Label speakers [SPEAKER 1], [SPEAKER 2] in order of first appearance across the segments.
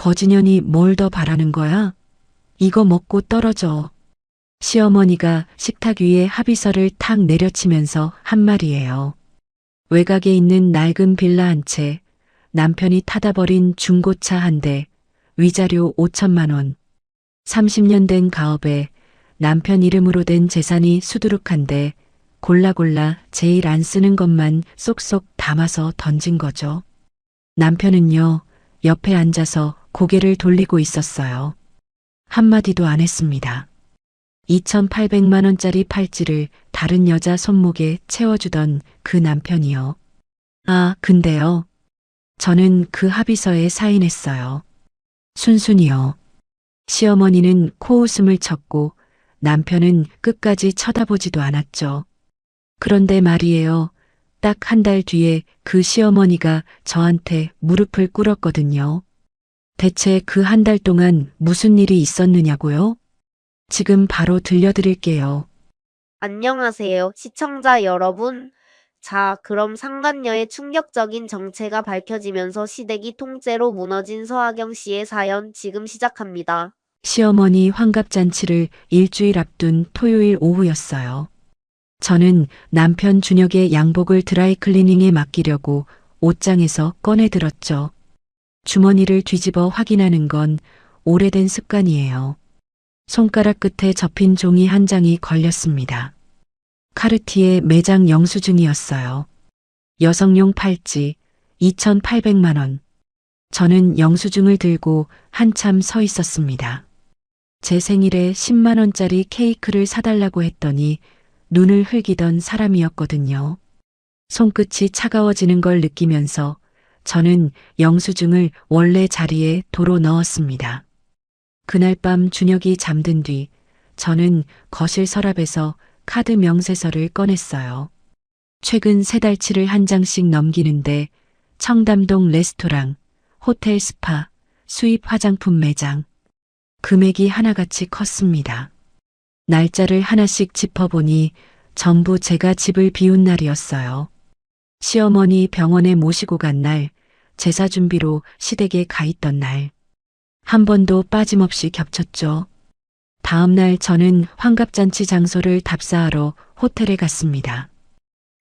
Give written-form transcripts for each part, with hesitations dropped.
[SPEAKER 1] 거지년이 뭘 더 바라는 거야? 이거 먹고 떨어져. 시어머니가 식탁 위에 합의서를 탁 내려치면서 한 말이에요. 외곽에 있는 낡은 빌라 한 채, 남편이 타다 버린 중고차 한 대, 위자료 5천만 원. 30년 된 가업에 남편 이름으로 된 재산이 수두룩한데 골라 제일 안 쓰는 것만 쏙쏙 담아서 던진 거죠. 남편은요, 옆에 앉아서 고개를 돌리고 있었어요. 한마디도 안 했습니다. 2,800만 원짜리 팔찌를 다른 여자 손목에 채워주던 그 남편이요. 아, 근데요. 저는 그 합의서에 사인했어요. 순순히요. 시어머니는 코웃음을 쳤고 남편은 끝까지 쳐다보지도 않았죠. 그런데 말이에요. 딱 한 달 뒤에 그 시어머니가 저한테 무릎을 꿇었거든요. 대체 그 한 달 동안 무슨 일이 있었느냐고요? 지금 바로 들려드릴게요.
[SPEAKER 2] 안녕하세요, 시청자 여러분. 자, 그럼 상간녀의 충격적인 정체가 밝혀지면서 시댁이 통째로 무너진 서아경 씨의 사연 지금 시작합니다.
[SPEAKER 1] 시어머니 환갑잔치를 일주일 앞둔 토요일 오후였어요. 저는 남편 준혁의 양복을 드라이클리닝에 맡기려고 옷장에서 꺼내 들었죠. 주머니를 뒤집어 확인하는 건 오래된 습관이에요. 손가락 끝에 접힌 종이 한 장이 걸렸습니다. 카르티에 매장 영수증이었어요. 여성용 팔찌 2,800만 원. 저는 영수증을 들고 한참 서 있었습니다. 제 생일에 10만 원짜리 케이크를 사달라고 했더니 눈을 흘기던 사람이었거든요. 손끝이 차가워지는 걸 느끼면서 저는 영수증을 원래 자리에 도로 넣었습니다. 그날 밤 준혁이 잠든 뒤 저는 거실 서랍에서 카드 명세서를 꺼냈어요. 최근 3달치를 한 장씩 넘기는데 청담동 레스토랑, 호텔 스파, 수입 화장품 매장. 금액이 하나같이 컸습니다. 날짜를 하나씩 짚어보니 전부 제가 집을 비운 날이었어요. 시어머니 병원에 모시고 간 날, 제사 준비로 시댁에 가 있던 날. 한 번도 빠짐없이 겹쳤죠. 다음 날 저는 환갑잔치 장소를 답사하러 호텔에 갔습니다.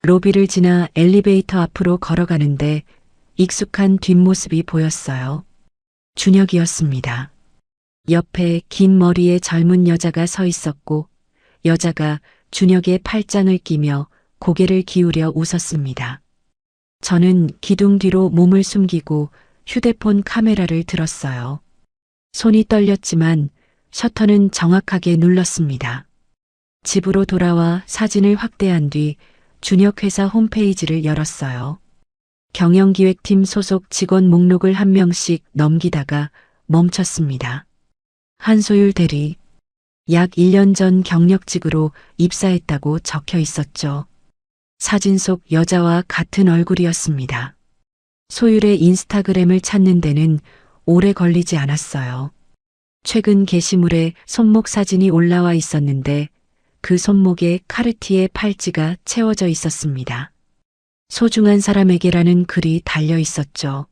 [SPEAKER 1] 로비를 지나 엘리베이터 앞으로 걸어가는데 익숙한 뒷모습이 보였어요. 준혁이었습니다. 옆에 긴 머리의 젊은 여자가 서 있었고 여자가 준혁의 팔짱을 끼며 고개를 기울여 웃었습니다. 저는 기둥 뒤로 몸을 숨기고 휴대폰 카메라를 들었어요. 손이 떨렸지만 셔터는 정확하게 눌렀습니다. 집으로 돌아와 사진을 확대한 뒤 준혁 회사 홈페이지를 열었어요. 경영기획팀 소속 직원 목록을 한 명씩 넘기다가 멈췄습니다. 한소율 대리, 약 1년 전 경력직으로 입사했다고 적혀 있었죠. 사진 속 여자와 같은 얼굴이었습니다. 소율의 인스타그램을 찾는 데는 오래 걸리지 않았어요. 최근 게시물에 손목 사진이 올라와 있었는데 그 손목에 카르티에 팔찌가 채워져 있었습니다. 소중한 사람에게라는 글이 달려 있었죠.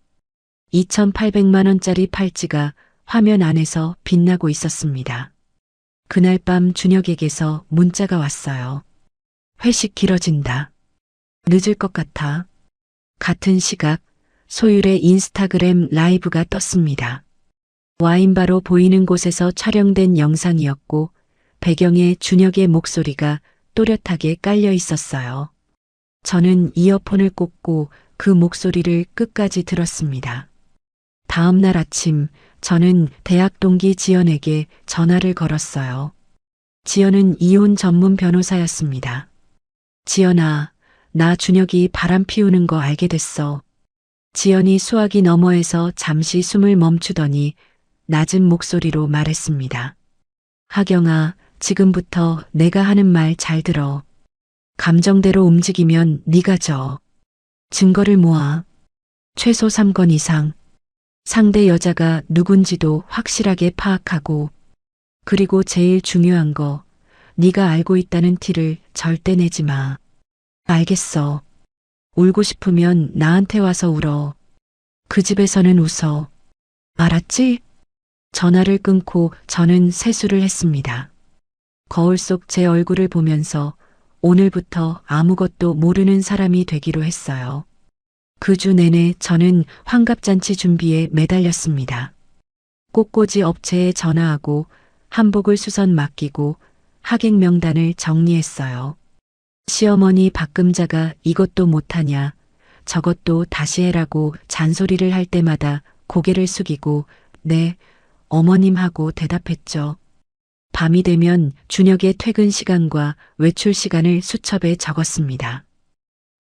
[SPEAKER 1] 2,800만 원짜리 팔찌가 화면 안에서 빛나고 있었습니다. 그날 밤 준혁에게서 문자가 왔어요. 회식 길어진다. 늦을 것 같아. 같은 시각 소율의 인스타그램 라이브가 떴습니다. 와인바로 보이는 곳에서 촬영된 영상이었고 배경에 준혁의 목소리가 또렷하게 깔려 있었어요. 저는 이어폰을 꽂고 그 목소리를 끝까지 들었습니다. 다음 날 아침 저는 대학 동기 지연에게 전화를 걸었어요. 지연은 이혼 전문 변호사였습니다. 지연아, 나 준혁이 바람 피우는 거 알게 됐어. 지연이 수화기 너머에서 잠시 숨을 멈추더니 낮은 목소리로 말했습니다. 하경아, 지금부터 내가 하는 말 잘 들어. 감정대로 움직이면 네가 져. 증거를 모아. 최소 3건 이상. 상대 여자가 누군지도 확실하게 파악하고 그리고 제일 중요한 거 네가 알고 있다는 티를 절대 내지 마. 알겠어. 울고 싶으면 나한테 와서 울어. 그 집에서는 웃어. 알았지? 전화를 끊고 저는 세수를 했습니다. 거울 속 제 얼굴을 보면서 오늘부터 아무것도 모르는 사람이 되기로 했어요. 그 주 내내 저는 환갑잔치 준비에 매달렸습니다. 꽃꽂이 업체에 전화하고 한복을 수선 맡기고 하객 명단을 정리했어요. 시어머니 박금자가 이것도 못하냐, 저것도 다시 해라고 잔소리를 할 때마다 고개를 숙이고 네, 어머님 하고 대답했죠. 밤이 되면 준혁의 퇴근 시간과 외출 시간을 수첩에 적었습니다.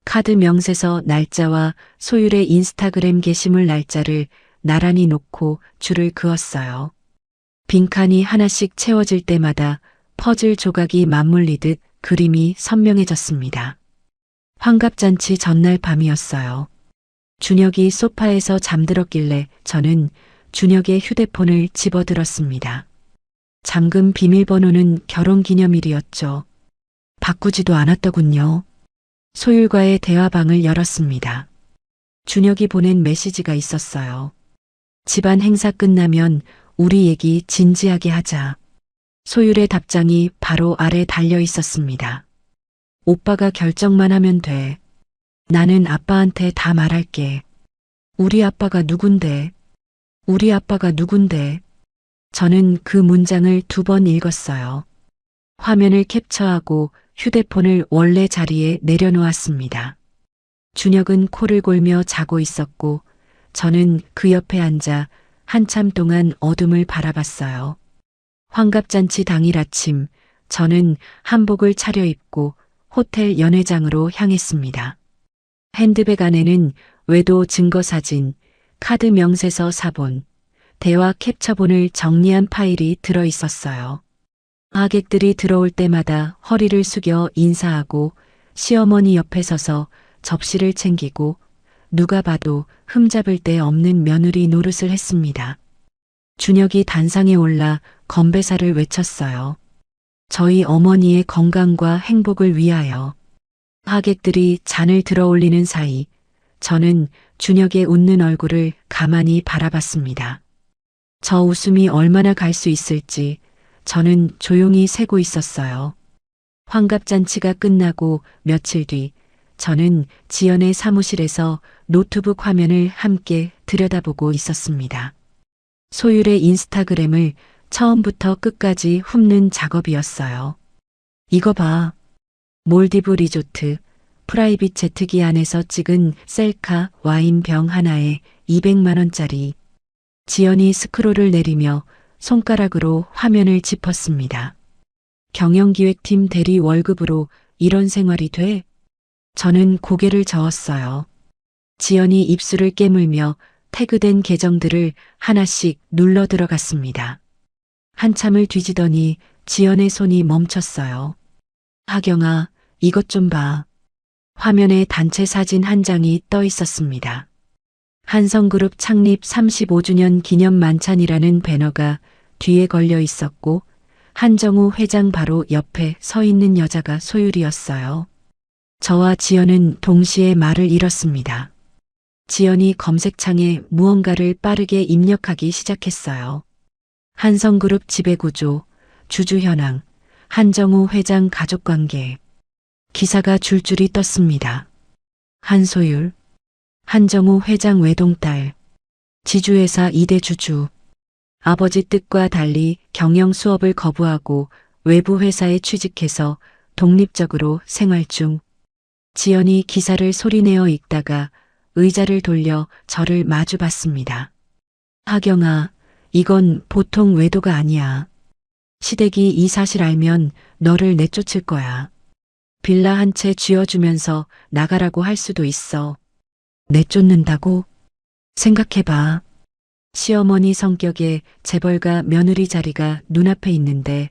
[SPEAKER 1] 카드 명세서 날짜와 소율의 인스타그램 게시물 날짜를 나란히 놓고 줄을 그었어요. 빈칸이 하나씩 채워질 때마다 퍼즐 조각이 맞물리듯 그림이 선명해졌습니다. 환갑잔치 전날 밤이었어요. 준혁이 소파에서 잠들었길래 저는 준혁의 휴대폰을 집어들었습니다. 잠금 비밀번호는 결혼기념일이었죠. 바꾸지도 않았더군요. 소율과의 대화방을 열었습니다. 준혁이 보낸 메시지가 있었어요. 집안 행사 끝나면 우리 얘기 진지하게 하자. 소율의 답장이 바로 아래 달려 있었습니다. 오빠가 결정만 하면 돼. 나는 아빠한테 다 말할게. 우리 아빠가 누군데? 우리 아빠가 누군데? 저는 그 문장을 2번 읽었어요. 화면을 캡처하고 휴대폰을 원래 자리에 내려놓았습니다. 준혁은 코를 골며 자고 있었고 저는 그 옆에 앉아 한참 동안 어둠을 바라봤어요. 환갑잔치 당일 아침 저는 한복을 차려입고 호텔 연회장으로 향했습니다. 핸드백 안에는 외도 증거사진, 카드 명세서 사본, 대화 캡처본을 정리한 파일이 들어 있었어요. 하객들이 들어올 때마다 허리를 숙여 인사하고 시어머니 옆에 서서 접시를 챙기고 누가 봐도 흠잡을 데 없는 며느리 노릇을 했습니다. 준혁이 단상에 올라 건배사를 외쳤어요. 저희 어머니의 건강과 행복을 위하여. 하객들이 잔을 들어 올리는 사이 저는 준혁의 웃는 얼굴을 가만히 바라봤습니다. 저 웃음이 얼마나 갈 수 있을지 저는 조용히 세고 있었어요. 환갑잔치가 끝나고 며칠 뒤 저는 지연의 사무실에서 노트북 화면을 함께 들여다보고 있었습니다. 소율의 인스타그램을 처음부터 끝까지 훑는 작업이었어요. 이거 봐. 몰디브 리조트, 프라이빗 제트기 안에서 찍은 셀카 와인병 하나에 200만 원짜리. 지연이 스크롤을 내리며 손가락으로 화면을 짚었습니다. 경영기획팀 대리 월급으로 이런 생활이 돼? 저는 고개를 저었어요. 지연이 입술을 깨물며 태그된 계정들을 하나씩 눌러 들어갔습니다. 한참을 뒤지더니 지연의 손이 멈췄어요. 하경아, 이것 좀 봐. 화면에 단체 사진 한 장이 떠 있었습니다. 한성그룹 창립 35주년 기념 만찬이라는 배너가 뒤에 걸려 있었고 한정우 회장 바로 옆에 서 있는 여자가 소율이었어요. 저와 지연은 동시에 말을 잃었습니다. 지연이 검색창에 무언가를 빠르게 입력하기 시작했어요. 한성그룹 지배구조, 주주현황, 한정우 회장 가족관계. 기사가 줄줄이 떴습니다. 한소율, 한정우 회장 외동딸, 지주회사 2대 주주. 아버지 뜻과 달리 경영 수업을 거부하고 외부 회사에 취직해서 독립적으로 생활 중. 지연이 기사를 소리내어 읽다가 의자를 돌려 저를 마주 봤습니다. 하경아, 이건 보통 외도가 아니야. 시댁이 이 사실 알면 너를 내쫓을 거야. 빌라 한 채 쥐어주면서 나가라고 할 수도 있어. 내쫓는다고? 생각해봐. 시어머니 성격에 재벌가 며느리 자리가 눈앞에 있는데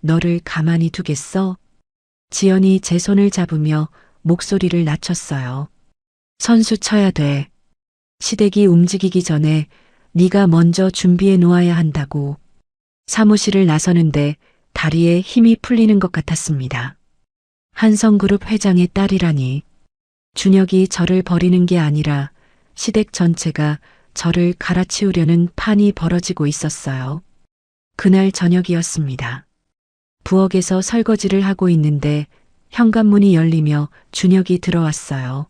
[SPEAKER 1] 너를 가만히 두겠어? 지연이 제 손을 잡으며 목소리를 낮췄어요. 선수 쳐야 돼. 시댁이 움직이기 전에 네가 먼저 준비해 놓아야 한다고. 사무실을 나서는데 다리에 힘이 풀리는 것 같았습니다. 한성그룹 회장의 딸이라니. 준혁이 저를 버리는 게 아니라 시댁 전체가 저를 갈아치우려는 판이 벌어지고 있었어요. 그날 저녁이었습니다. 부엌에서 설거지를 하고 있는데 현관문이 열리며 준혁이 들어왔어요.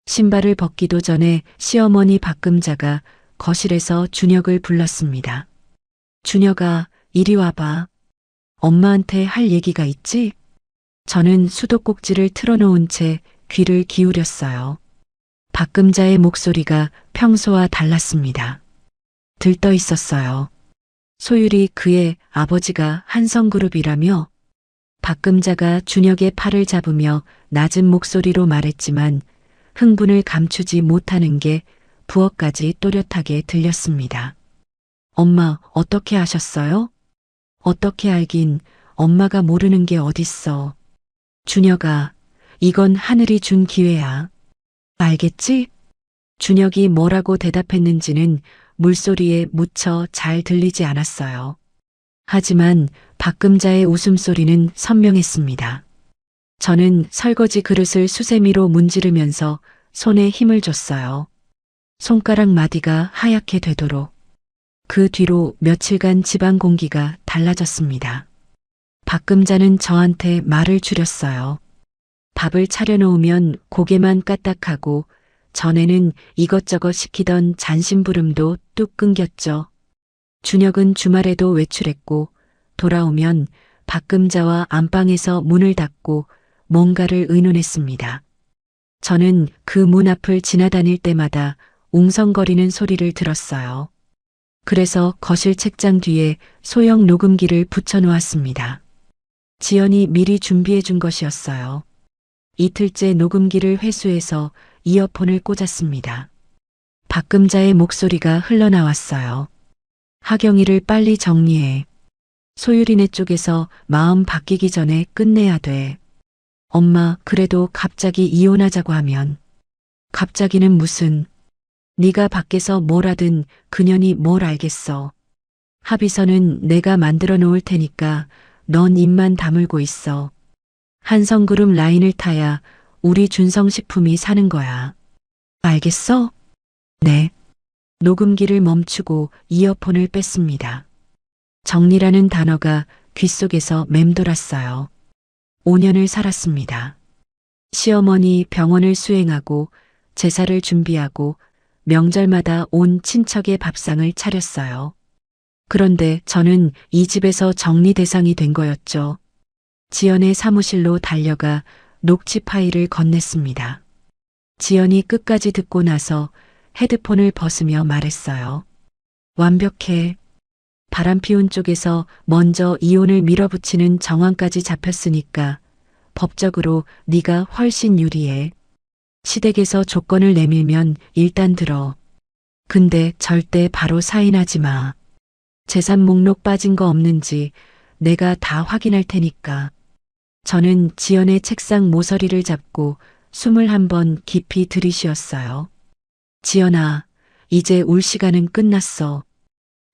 [SPEAKER 1] 신발을 벗기도 전에 시어머니 박금자가 거실에서 준혁을 불렀습니다. 준혁아, 이리 와봐. 엄마한테 할 얘기가 있지? 저는 수도꼭지를 틀어놓은 채 귀를 기울였어요. 박금자의 목소리가 평소와 달랐습니다. 들떠 있었어요. 소율이 그의 아버지가 한성그룹이라며? 박금자가 준혁의 팔을 잡으며 낮은 목소리로 말했지만 흥분을 감추지 못하는 게 부엌까지 또렷하게 들렸습니다. 엄마, 어떻게 아셨어요? 어떻게 알긴, 엄마가 모르는 게 어딨어. 준혁아, 이건 하늘이 준 기회야. 알겠지? 준혁이 뭐라고 대답했는지는 물소리에 묻혀 잘 들리지 않았어요. 하지만 박금자의 웃음소리는 선명했습니다. 저는 설거지 그릇을 수세미로 문지르면서 손에 힘을 줬어요. 손가락 마디가 하얗게 되도록. 그 뒤로 며칠간 집안 공기가 달라졌습니다. 박금자는 저한테 말을 줄였어요. 밥을 차려놓으면 고개만 까딱하고 전에는 이것저것 시키던 잔심부름도 뚝 끊겼죠. 준혁은 주말에도 외출했고 돌아오면 박금자와 안방에서 문을 닫고 뭔가를 의논했습니다. 저는 그 문 앞을 지나다닐 때마다 웅성거리는 소리를 들었어요. 그래서 거실 책장 뒤에 소형 녹음기를 붙여놓았습니다. 지연이 미리 준비해 준 것이었어요. 이틀째 녹음기를 회수해서 이어폰을 꽂았습니다. 박금자의 목소리가 흘러나왔어요. 하경이를 빨리 정리해. 소율이네 쪽에서 마음 바뀌기 전에 끝내야 돼. 엄마, 그래도 갑자기 이혼하자고 하면. 갑자기는 무슨. 네가 밖에서 뭘 하든 그년이 뭘 알겠어. 합의서는 내가 만들어 놓을 테니까 넌 입만 다물고 있어. 한성그룹 라인을 타야 우리 준성식품이 사는 거야. 알겠어? 네. 녹음기를 멈추고 이어폰을 뺐습니다. 정리라는 단어가 귓속에서 맴돌았어요. 5년을 살았습니다. 시어머니 병원을 수행하고 제사를 준비하고 명절마다 온 친척의 밥상을 차렸어요. 그런데 저는 이 집에서 정리 대상이 된 거였죠. 지연의 사무실로 달려가 녹취 파일을 건넸습니다. 지연이 끝까지 듣고 나서 헤드폰을 벗으며 말했어요. 완벽해. 바람 피운 쪽에서 먼저 이혼을 밀어붙이는 정황까지 잡혔으니까 법적으로 네가 훨씬 유리해. 시댁에서 조건을 내밀면 일단 들어. 근데 절대 바로 사인하지 마. 재산 목록 빠진 거 없는지 내가 다 확인할 테니까. 저는 지연의 책상 모서리를 잡고 숨을 한번 깊이 들이쉬었어요. 지연아, 이제 울 시간은 끝났어.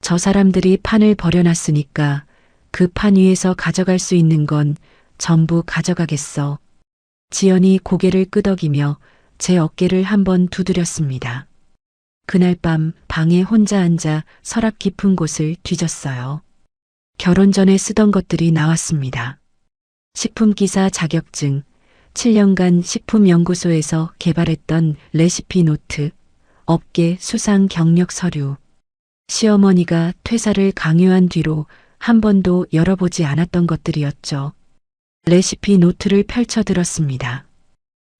[SPEAKER 1] 저 사람들이 판을 버려놨으니까 그 판 위에서 가져갈 수 있는 건 전부 가져가겠어. 지연이 고개를 끄덕이며 제 어깨를 한번 두드렸습니다. 그날 밤 방에 혼자 앉아 서랍 깊은 곳을 뒤졌어요. 결혼 전에 쓰던 것들이 나왔습니다. 식품기사 자격증, 7년간 식품연구소에서 개발했던 레시피 노트, 업계 수상 경력 서류, 시어머니가 퇴사를 강요한 뒤로 한 번도 열어보지 않았던 것들이었죠. 레시피 노트를 펼쳐들었습니다.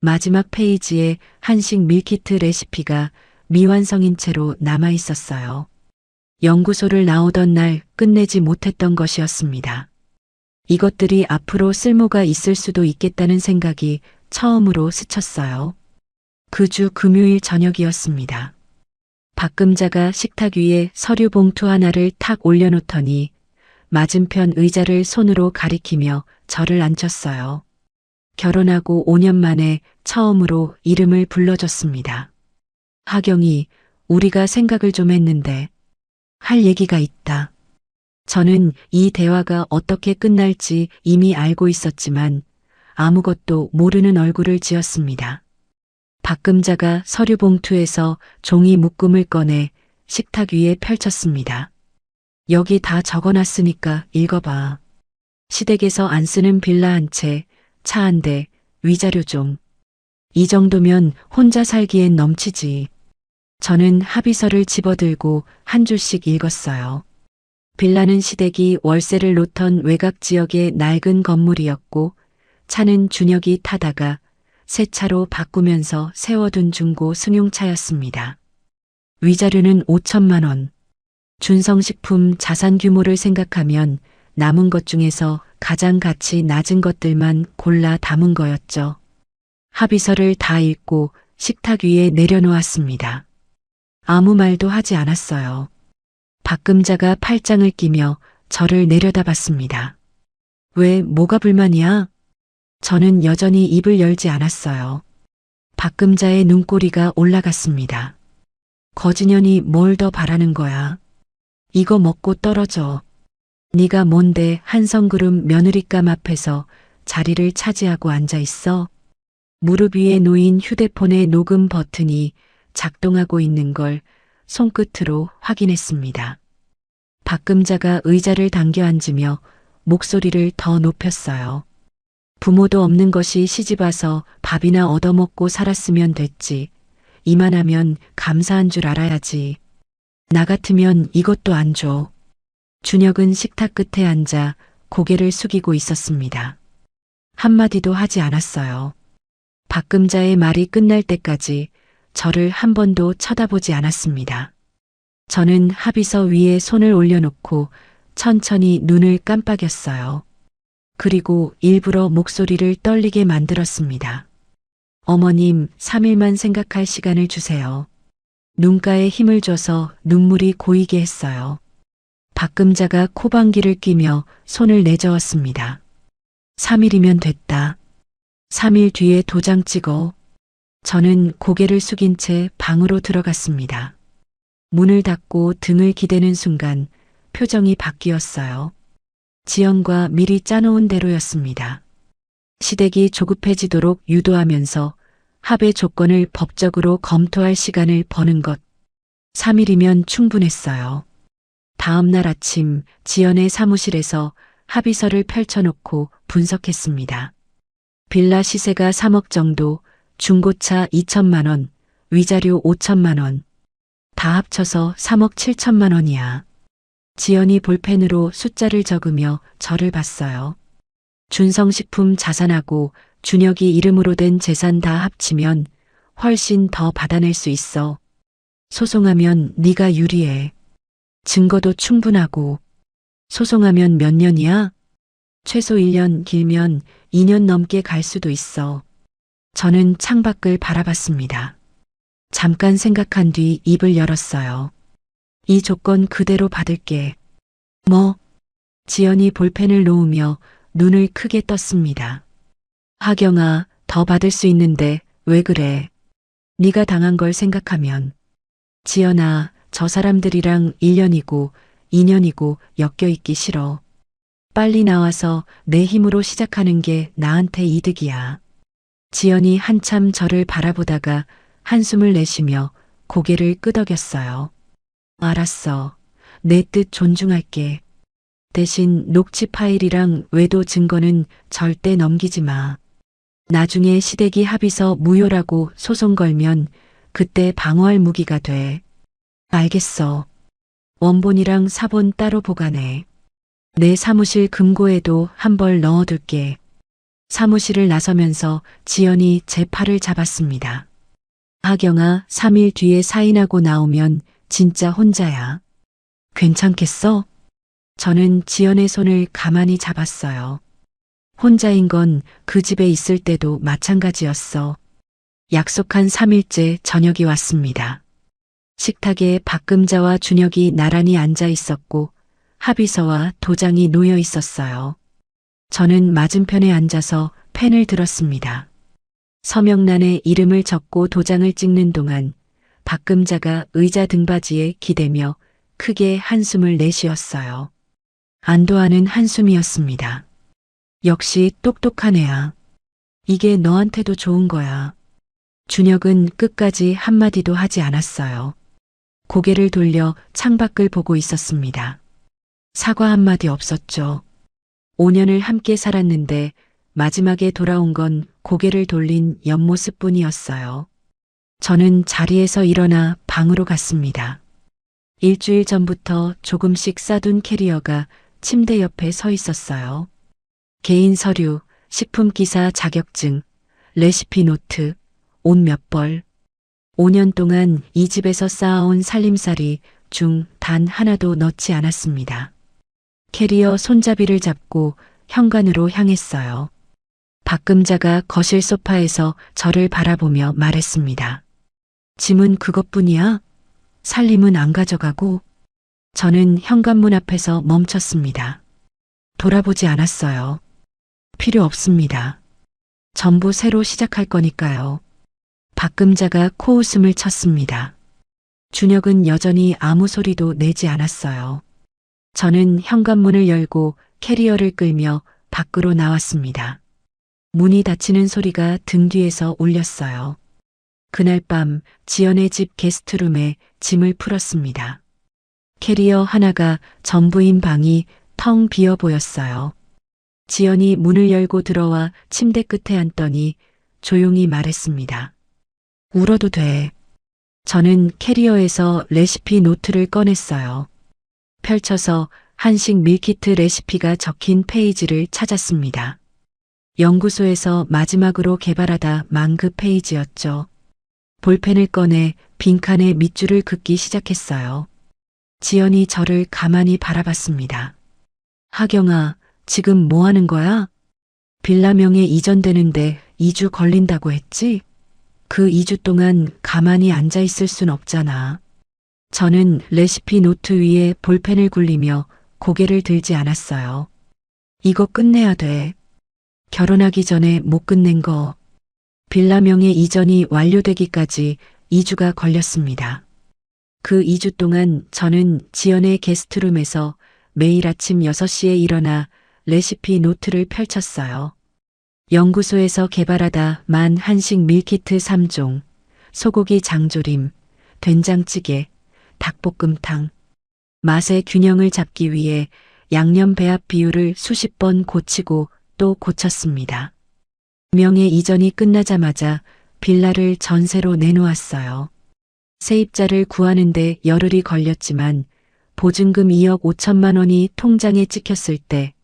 [SPEAKER 1] 마지막 페이지에 한식 밀키트 레시피가 미완성인 채로 남아 있었어요. 연구소를 나오던 날 끝내지 못했던 것이었습니다. 이것들이 앞으로 쓸모가 있을 수도 있겠다는 생각이 처음으로 스쳤어요. 그 주 금요일 저녁이었습니다. 박금자가 식탁 위에 서류 봉투 하나를 탁 올려놓더니 맞은편 의자를 손으로 가리키며 저를 앉혔어요. 결혼하고 5년 만에 처음으로 이름을 불러줬습니다. 하경이, 우리가 생각을 좀 했는데 할 얘기가 있다. 저는 이 대화가 어떻게 끝날지 이미 알고 있었지만 아무것도 모르는 얼굴을 지었습니다. 박금자가 서류 봉투에서 종이 묶음을 꺼내 식탁 위에 펼쳤습니다. 여기 다 적어놨으니까 읽어봐. 시댁에서 안 쓰는 빌라 한 채, 차 한 대, 위자료 좀. 이 정도면 혼자 살기엔 넘치지. 저는 합의서를 집어들고 한 줄씩 읽었어요. 빌라는 시댁이 월세를 놓던 외곽 지역의 낡은 건물이었고, 차는 준혁이 타다가 새 차로 바꾸면서 세워둔 중고 승용차였습니다. 위자료는 5천만 원. 준성식품 자산 규모를 생각하면 남은 것 중에서 가장 가치 낮은 것들만 골라 담은 거였죠. 합의서를 다 읽고 식탁 위에 내려놓았습니다. 아무 말도 하지 않았어요. 박금자가 팔짱을 끼며 저를 내려다봤습니다. 왜, 뭐가 불만이야? 저는 여전히 입을 열지 않았어요. 박금자의 눈꼬리가 올라갔습니다. 거지년이 뭘 더 바라는 거야? 이거 먹고 떨어져. 네가 뭔데 한성그룹 며느리감 앞에서 자리를 차지하고 앉아 있어? 무릎 위에 놓인 휴대폰의 녹음 버튼이 작동하고 있는 걸 손끝으로 확인했습니다. 박금자가 의자를 당겨 앉으며 목소리를 더 높였어요. 부모도 없는 것이 시집와서 밥이나 얻어먹고 살았으면 됐지. 이만하면 감사한 줄 알아야지. 나 같으면 이것도 안 줘. 준혁은 식탁 끝에 앉아 고개를 숙이고 있었습니다. 한마디도 하지 않았어요. 박금자의 말이 끝날 때까지 저를 한 번도 쳐다보지 않았습니다. 저는 합의서 위에 손을 올려놓고 천천히 눈을 깜빡였어요. 그리고 일부러 목소리를 떨리게 만들었습니다. 어머님, 3일만 생각할 시간을 주세요. 눈가에 힘을 줘서 눈물이 고이게 했어요. 박금자가 코방귀를 뀌며 손을 내저었습니다. 3일이면 됐다. 3일 뒤에 도장 찍어. 저는 고개를 숙인 채 방으로 들어갔습니다. 문을 닫고 등을 기대는 순간 표정이 바뀌었어요. 지연과 미리 짜놓은 대로였습니다. 시댁이 조급해지도록 유도하면서 합의 조건을 법적으로 검토할 시간을 버는 것. 3일이면 충분했어요. 다음 날 아침 지연의 사무실에서 합의서를 펼쳐놓고 분석했습니다. 빌라 시세가 3억 정도, 중고차 2천만 원, 위자료 5천만 원. 다 합쳐서 3억 7천만 원이야. 지연이 볼펜으로 숫자를 적으며 저를 봤어요. 준성식품 자산하고 준혁이 이름으로 된 재산 다 합치면 훨씬 더 받아낼 수 있어. 소송하면 네가 유리해. 증거도 충분하고. 소송하면 몇 년이야? 최소 1년, 길면 2년 넘게 갈 수도 있어. 저는 창밖을 바라봤습니다. 잠깐 생각한 뒤 입을 열었어요. 이 조건 그대로 받을게. 뭐? 지연이 볼펜을 놓으며 눈을 크게 떴습니다. 하경아, 더 받을 수 있는데 왜 그래? 네가 당한 걸 생각하면. 지연아, 저 사람들이랑 1년이고 2년이고 엮여있기 싫어. 빨리 나와서 내 힘으로 시작하는 게 나한테 이득이야. 지연이 한참 저를 바라보다가 한숨을 내쉬며 고개를 끄덕였어요. 알았어. 내 뜻 존중할게. 대신 녹취 파일이랑 외도 증거는 절대 넘기지 마. 나중에 시댁이 합의서 무효라고 소송 걸면 그때 방어할 무기가 돼. 알겠어. 원본이랑 사본 따로 보관해. 내 사무실 금고에도 한 벌 넣어둘게. 사무실을 나서면서 지연이 제 팔을 잡았습니다. 하경아, 3일 뒤에 사인하고 나오면 진짜 혼자야. 괜찮겠어? 저는 지연의 손을 가만히 잡았어요. 혼자인 건 그 집에 있을 때도 마찬가지였어. 약속한 3일째 저녁이 왔습니다. 식탁에 박금자와 준혁이 나란히 앉아 있었고 합의서와 도장이 놓여 있었어요. 저는 맞은편에 앉아서 펜을 들었습니다. 서명란에 이름을 적고 도장을 찍는 동안 박금자가 의자 등받이에 기대며 크게 한숨을 내쉬었어요. 안도하는 한숨이었습니다. 역시 똑똑한 애야. 이게 너한테도 좋은 거야. 준혁은 끝까지 한마디도 하지 않았어요. 고개를 돌려 창밖을 보고 있었습니다. 사과 한마디 없었죠. 5년을 함께 살았는데 마지막에 돌아온 건 고개를 돌린 옆모습뿐이었어요. 저는 자리에서 일어나 방으로 갔습니다. 일주일 전부터 조금씩 싸둔 캐리어가 침대 옆에 서 있었어요. 개인 서류, 식품 기사 자격증, 레시피 노트, 옷 몇 벌. 5년 동안 이 집에서 쌓아온 살림살이 중 단 하나도 넣지 않았습니다. 캐리어 손잡이를 잡고 현관으로 향했어요. 박금자가 거실 소파에서 저를 바라보며 말했습니다. 짐은 그것뿐이야? 살림은 안 가져가고? 저는 현관문 앞에서 멈췄습니다. 돌아보지 않았어요. 필요 없습니다. 전부 새로 시작할 거니까요. 박금자가 코웃음을 쳤습니다. 준혁은 여전히 아무 소리도 내지 않았어요. 저는 현관문을 열고 캐리어를 끌며 밖으로 나왔습니다. 문이 닫히는 소리가 등 뒤에서 울렸어요. 그날 밤 지연의 집 게스트룸에 짐을 풀었습니다. 캐리어 하나가 전부인 방이 텅 비어 보였어요. 지연이 문을 열고 들어와 침대 끝에 앉더니 조용히 말했습니다. 울어도 돼. 저는 캐리어에서 레시피 노트를 꺼냈어요. 펼쳐서 한식 밀키트 레시피가 적힌 페이지를 찾았습니다. 연구소에서 마지막으로 개발하다 만 그 페이지였죠. 볼펜을 꺼내 빈칸에 밑줄을 긋기 시작했어요. 지연이 저를 가만히 바라봤습니다. 하경아, 지금 뭐 하는 거야? 빌라명에 이전되는데 2주 걸린다고 했지? 그 2주 동안 가만히 앉아 있을 순 없잖아. 저는 레시피 노트 위에 볼펜을 굴리며 고개를 들지 않았어요. 이거 끝내야 돼. 결혼하기 전에 못 끝낸 거. 빌라명의 이전이 완료되기까지 2주가 걸렸습니다. 그 2주 동안 저는 지연의 게스트룸에서 매일 아침 6시에 일어나 레시피 노트를 펼쳤어요. 연구소에서 개발하다 만 한식 밀키트 3종, 소고기 장조림, 된장찌개, 닭볶음탕. 맛의 균형을 잡기 위해 양념 배합 비율을 수십 번 고치고 또 고쳤습니다. 명예 이전이 끝나자마자 빌라를 전세로 내놓았어요. 세입자를 구하는데 열흘이 걸렸지만 보증금 2억 5천만 원이 통장에 찍혔을 때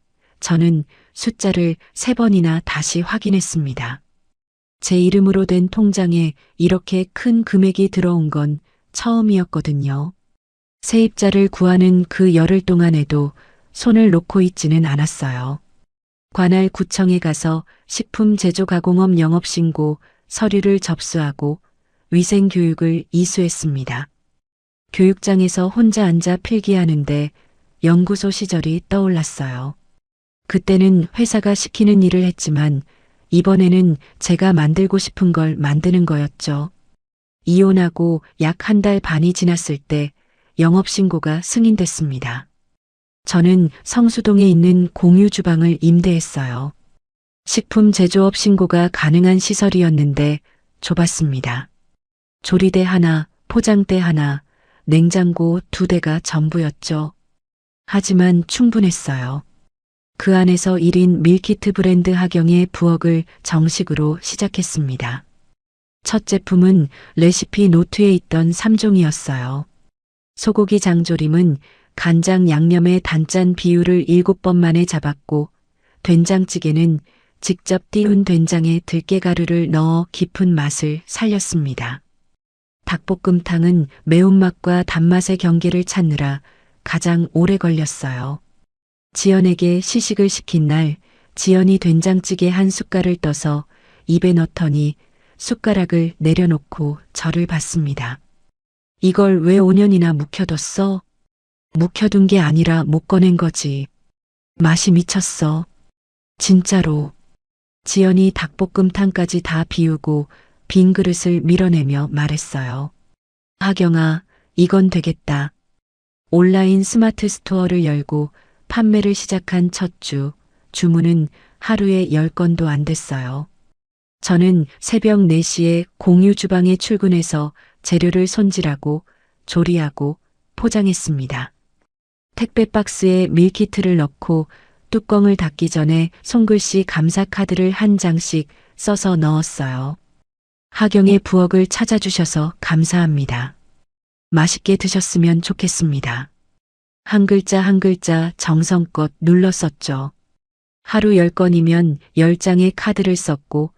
[SPEAKER 1] 저는 숫자를 3번이나 다시 확인했습니다. 제 이름으로 된 통장에 이렇게 큰 금액이 들어온 건 처음이었거든요. 세입자를 구하는 그 열흘 동안에도 손을 놓고 있지는 않았어요. 관할 구청에 가서 식품제조가공업 영업신고 서류를 접수하고 위생교육을 이수했습니다. 교육장에서 혼자 앉아 필기하는데 연구소 시절이 떠올랐어요. 그때는 회사가 시키는 일을 했지만 이번에는 제가 만들고 싶은 걸 만드는 거였죠. 이혼하고 약 1달 반이 지났을 때 영업신고가 승인됐습니다. 저는 성수동에 있는 공유 주방을 임대했어요. 식품 제조업 신고가 가능한 시설이었는데 좁았습니다. 조리대 하나, 포장대 하나, 냉장고 2대가 전부였죠. 하지만 충분했어요. 그 안에서 1인 밀키트 브랜드 하경의 부엌을 정식으로 시작했습니다. 첫 제품은 레시피 노트에 있던 3종이었어요. 소고기 장조림은 간장 양념의 단짠 비율을 7번 만에 잡았고 된장찌개는 직접 띄운 된장에 들깨가루를 넣어 깊은 맛을 살렸습니다. 닭볶음탕은 매운맛과 단맛의 경계를 찾느라 가장 오래 걸렸어요. 지연에게 시식을 시킨 날 지연이 된장찌개 한 숟갈을 떠서 입에 넣더니 숟가락을 내려놓고 저를 봤습니다. 이걸 왜 5년이나 묵혀뒀어? 묵혀둔 게 아니라 못 꺼낸 거지. 맛이 미쳤어. 진짜로. 지연이 닭볶음탕까지 다 비우고 빈 그릇을 밀어내며 말했어요. 하경아, 이건 되겠다. 온라인 스마트 스토어를 열고 판매를 시작한 첫 주, 주문은 하루에 10건도 안 됐어요. 저는 새벽 4시에 공유 주방에 출근해서 재료를 손질하고 조리하고 포장했습니다. 택배 박스에 밀키트를 넣고 뚜껑을 닫기 전에 손글씨 감사 카드를 한 장씩 써서 넣었어요. 하경의 부엌을 찾아주셔서 감사합니다. 맛있게 드셨으면 좋겠습니다. 한 글자 한 글자 정성껏 눌러 썼죠. 하루 10건이면 10장의 카드를 썼고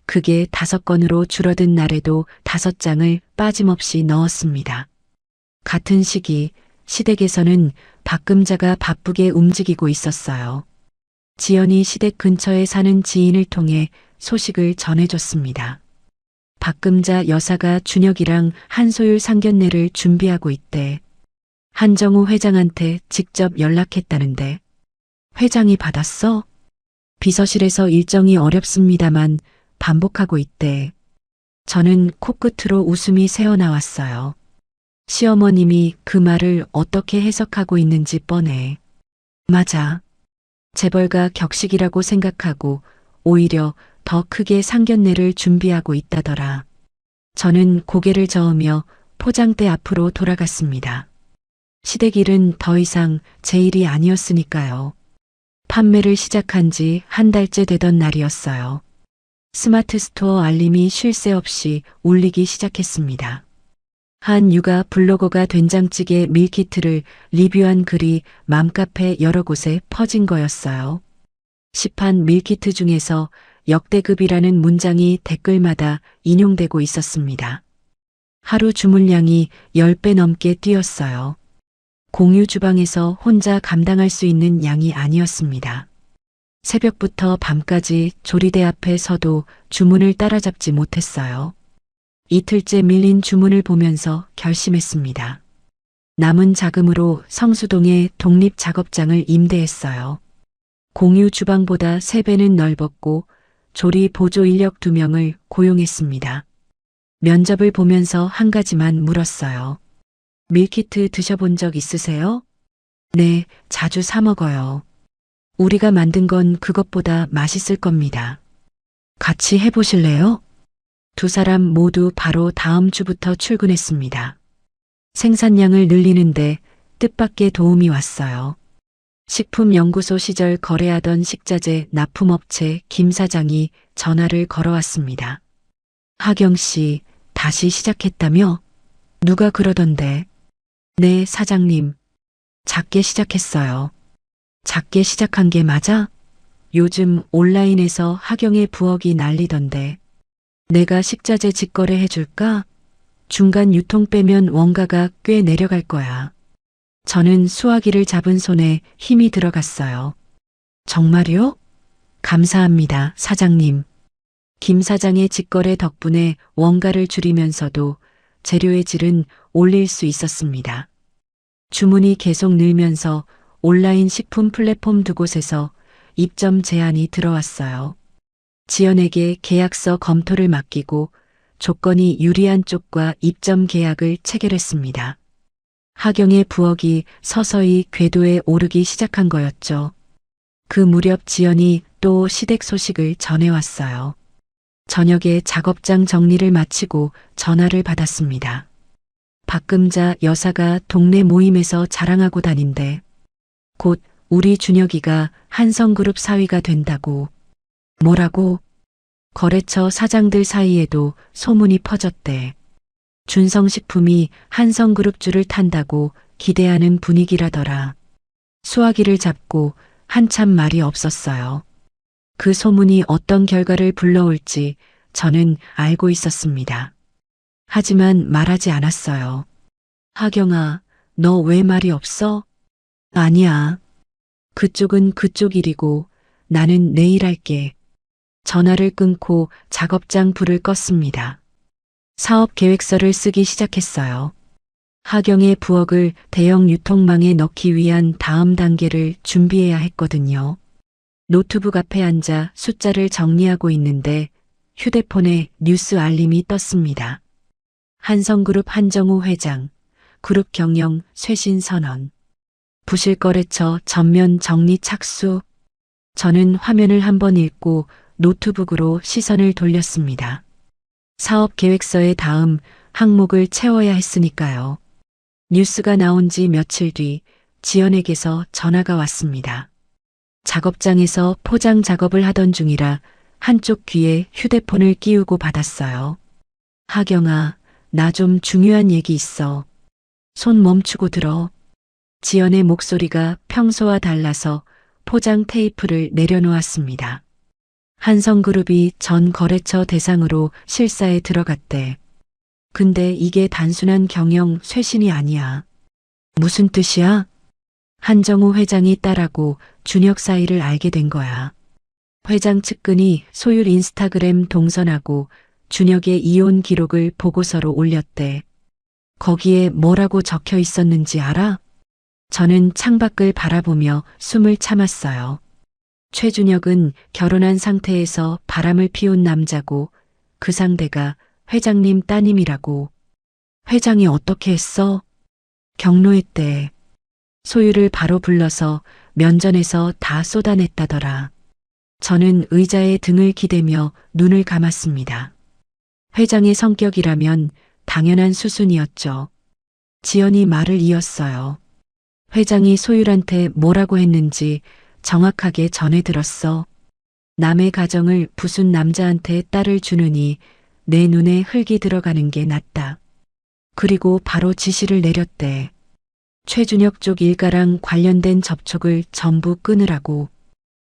[SPEAKER 1] 그게 5건으로 줄어든 날에도 5장을 빠짐없이 넣었습니다. 같은 시기 시댁에서는 박금자가 바쁘게 움직이고 있었어요. 지연이 시댁 근처에 사는 지인을 통해 소식을 전해줬습니다. 박금자 여사가 준혁이랑 한소율 상견례를 준비하고 있대. 한정우 회장한테 직접 연락했다는데. 회장이 받았어? 비서실에서 일정이 어렵습니다만 반복하고 있대. 저는 코끝으로 웃음이 새어나왔어요. 시어머님이 그 말을 어떻게 해석하고 있는지 뻔해. 맞아. 재벌가 격식이라고 생각하고 오히려 더 크게 상견례를 준비하고 있다더라. 저는 고개를 저으며 포장대 앞으로 돌아갔습니다. 시댁 일은 더 이상 제 일이 아니었으니까요. 판매를 시작한 지 한 달째 되던 날이었어요. 스마트 스토어 알림이 쉴 새 없이 울리기 시작했습니다. 한 육아 블로거가 된장찌개 밀키트를 리뷰한 글이 맘카페 여러 곳에 퍼진 거였어요. 시판 밀키트 중에서 역대급이라는 문장이 댓글마다 인용되고 있었습니다. 하루 주문량이 10배 넘게 뛰었어요. 공유 주방에서 혼자 감당할 수 있는 양이 아니었습니다. 새벽부터 밤까지 조리대 앞에 서도 주문을 따라잡지 못했어요. 이틀째 밀린 주문을 보면서 결심했습니다. 남은 자금으로 성수동에 독립 작업장을 임대했어요. 공유 주방보다 3배는 넓었고 조리 보조 인력 2명을 고용했습니다. 면접을 보면서 한 가지만 물었어요. 밀키트 드셔본 적 있으세요? 네, 자주 사 먹어요. 우리가 만든 건 그것보다 맛있을 겁니다. 같이 해보실래요? 두 사람 모두 바로 다음 주부터 출근했습니다. 생산량을 늘리는데 뜻밖의 도움이 왔어요. 식품연구소 시절 거래하던 식자재 납품업체 김 사장이 전화를 걸어왔습니다. 하경 씨, 다시 시작했다며? 누가 그러던데? 네, 사장님. 작게 시작했어요. 작게 시작한 게 맞아? 요즘 온라인에서 하경의 부엌이 난리던데. 내가 식자재 직거래 해줄까? 중간 유통 빼면 원가가 꽤 내려갈 거야. 저는 수화기를 잡은 손에 힘이 들어갔어요. 정말요? 감사합니다, 사장님. 김 사장의 직거래 덕분에 원가를 줄이면서도 재료의 질은 올릴 수 있었습니다. 주문이 계속 늘면서 온라인 식품 플랫폼 2곳에서 입점 제안이 들어왔어요. 지연에게 계약서 검토를 맡기고 조건이 유리한 쪽과 입점 계약을 체결했습니다. 하경의 부엌이 서서히 궤도에 오르기 시작한 거였죠. 그 무렵 지연이 또 시댁 소식을 전해왔어요. 저녁에 작업장 정리를 마치고 전화를 받았습니다. 박금자 여사가 동네 모임에서 자랑하고 다닌대. 곧 우리 준혁이가 한성그룹 사위가 된다고. 뭐라고? 거래처 사장들 사이에도 소문이 퍼졌대. 준성식품이 한성그룹주를 탄다고 기대하는 분위기라더라. 수화기를 잡고 한참 말이 없었어요. 그 소문이 어떤 결과를 불러올지 저는 알고 있었습니다. 하지만 말하지 않았어요. 하경아, 너 왜 말이 없어? 아니야. 그쪽은 그쪽 일이고 나는 내일 할게. 전화를 끊고 작업장 불을 껐습니다. 사업 계획서를 쓰기 시작했어요. 하경의 부엌을 대형 유통망에 넣기 위한 다음 단계를 준비해야 했거든요. 노트북 앞에 앉아 숫자를 정리하고 있는데 휴대폰에 뉴스 알림이 떴습니다. 한성그룹 한정우 회장, 그룹 경영 쇄신 선언, 부실거래처 전면 정리 착수. 저는 화면을 한번 읽고 노트북으로 시선을 돌렸습니다. 사업 계획서의 다음 항목을 채워야 했으니까요. 뉴스가 나온 지 며칠 뒤 지연에게서 전화가 왔습니다. 작업장에서 포장 작업을 하던 중이라 한쪽 귀에 휴대폰을 끼우고 받았어요. 하경아, 나 좀 중요한 얘기 있어. 손 멈추고 들어. 지연의 목소리가 평소와 달라서 포장 테이프를 내려놓았습니다. 한성그룹이 전 거래처 대상으로 실사에 들어갔대. 근데 이게 단순한 경영 쇄신이 아니야. 무슨 뜻이야? 한정우 회장이 딸하고 준혁 사이를 알게 된 거야. 회장 측근이 소율 인스타그램 동선하고 준혁의 이혼 기록을 보고서로 올렸대. 거기에 뭐라고 적혀 있었는지 알아? 저는 창밖을 바라보며 숨을 참았어요. 최준혁은 결혼한 상태에서 바람을 피운 남자고 그 상대가 회장님 따님이라고. 회장이 어떻게 했어? 경로했대. 소율을 바로 불러서 면전에서 다 쏟아냈다더라. 저는 의자에 등을 기대며 눈을 감았습니다. 회장의 성격이라면 당연한 수순이었죠. 지연이 말을 이었어요. 회장이 소율한테 뭐라고 했는지 정확하게 전해 들었어. 남의 가정을 부순 남자한테 딸을 주느니 내 눈에 흙이 들어가는 게 낫다. 그리고 바로 지시를 내렸대. 최준혁 쪽 일가랑 관련된 접촉을 전부 끊으라고.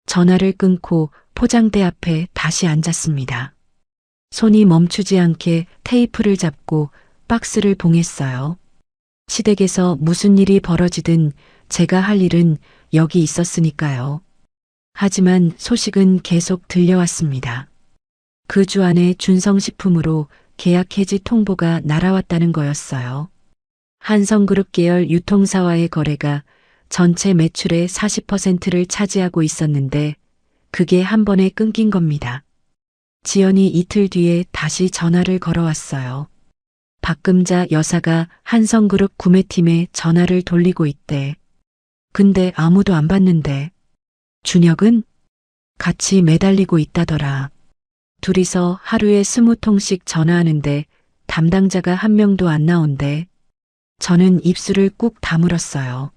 [SPEAKER 1] 전화를 끊고 포장대 앞에 다시 앉았습니다. 손이 멈추지 않게 테이프를 잡고 박스를 봉했어요. 시댁에서 무슨 일이 벌어지든 제가 할 일은 여기 있었으니까요. 하지만 소식은 계속 들려왔습니다. 그 주 안에 준성식품으로 계약 해지 통보가 날아왔다는 거였어요. 한성그룹 계열 유통사와의 거래가 전체 매출의 40%를 차지하고 있었는데 그게 한 번에 끊긴 겁니다. 지연이 이틀 뒤에 다시 전화를 걸어왔어요. 박금자 여사가 한성그룹 구매팀에 전화를 돌리고 있대. 근데 아무도 안 받는데. 준혁은? 같이 매달리고 있다더라. 둘이서 하루에 20통씩 전화하는데 담당자가 한 명도 안 나온대. 저는 입술을 꾹 다물었어요.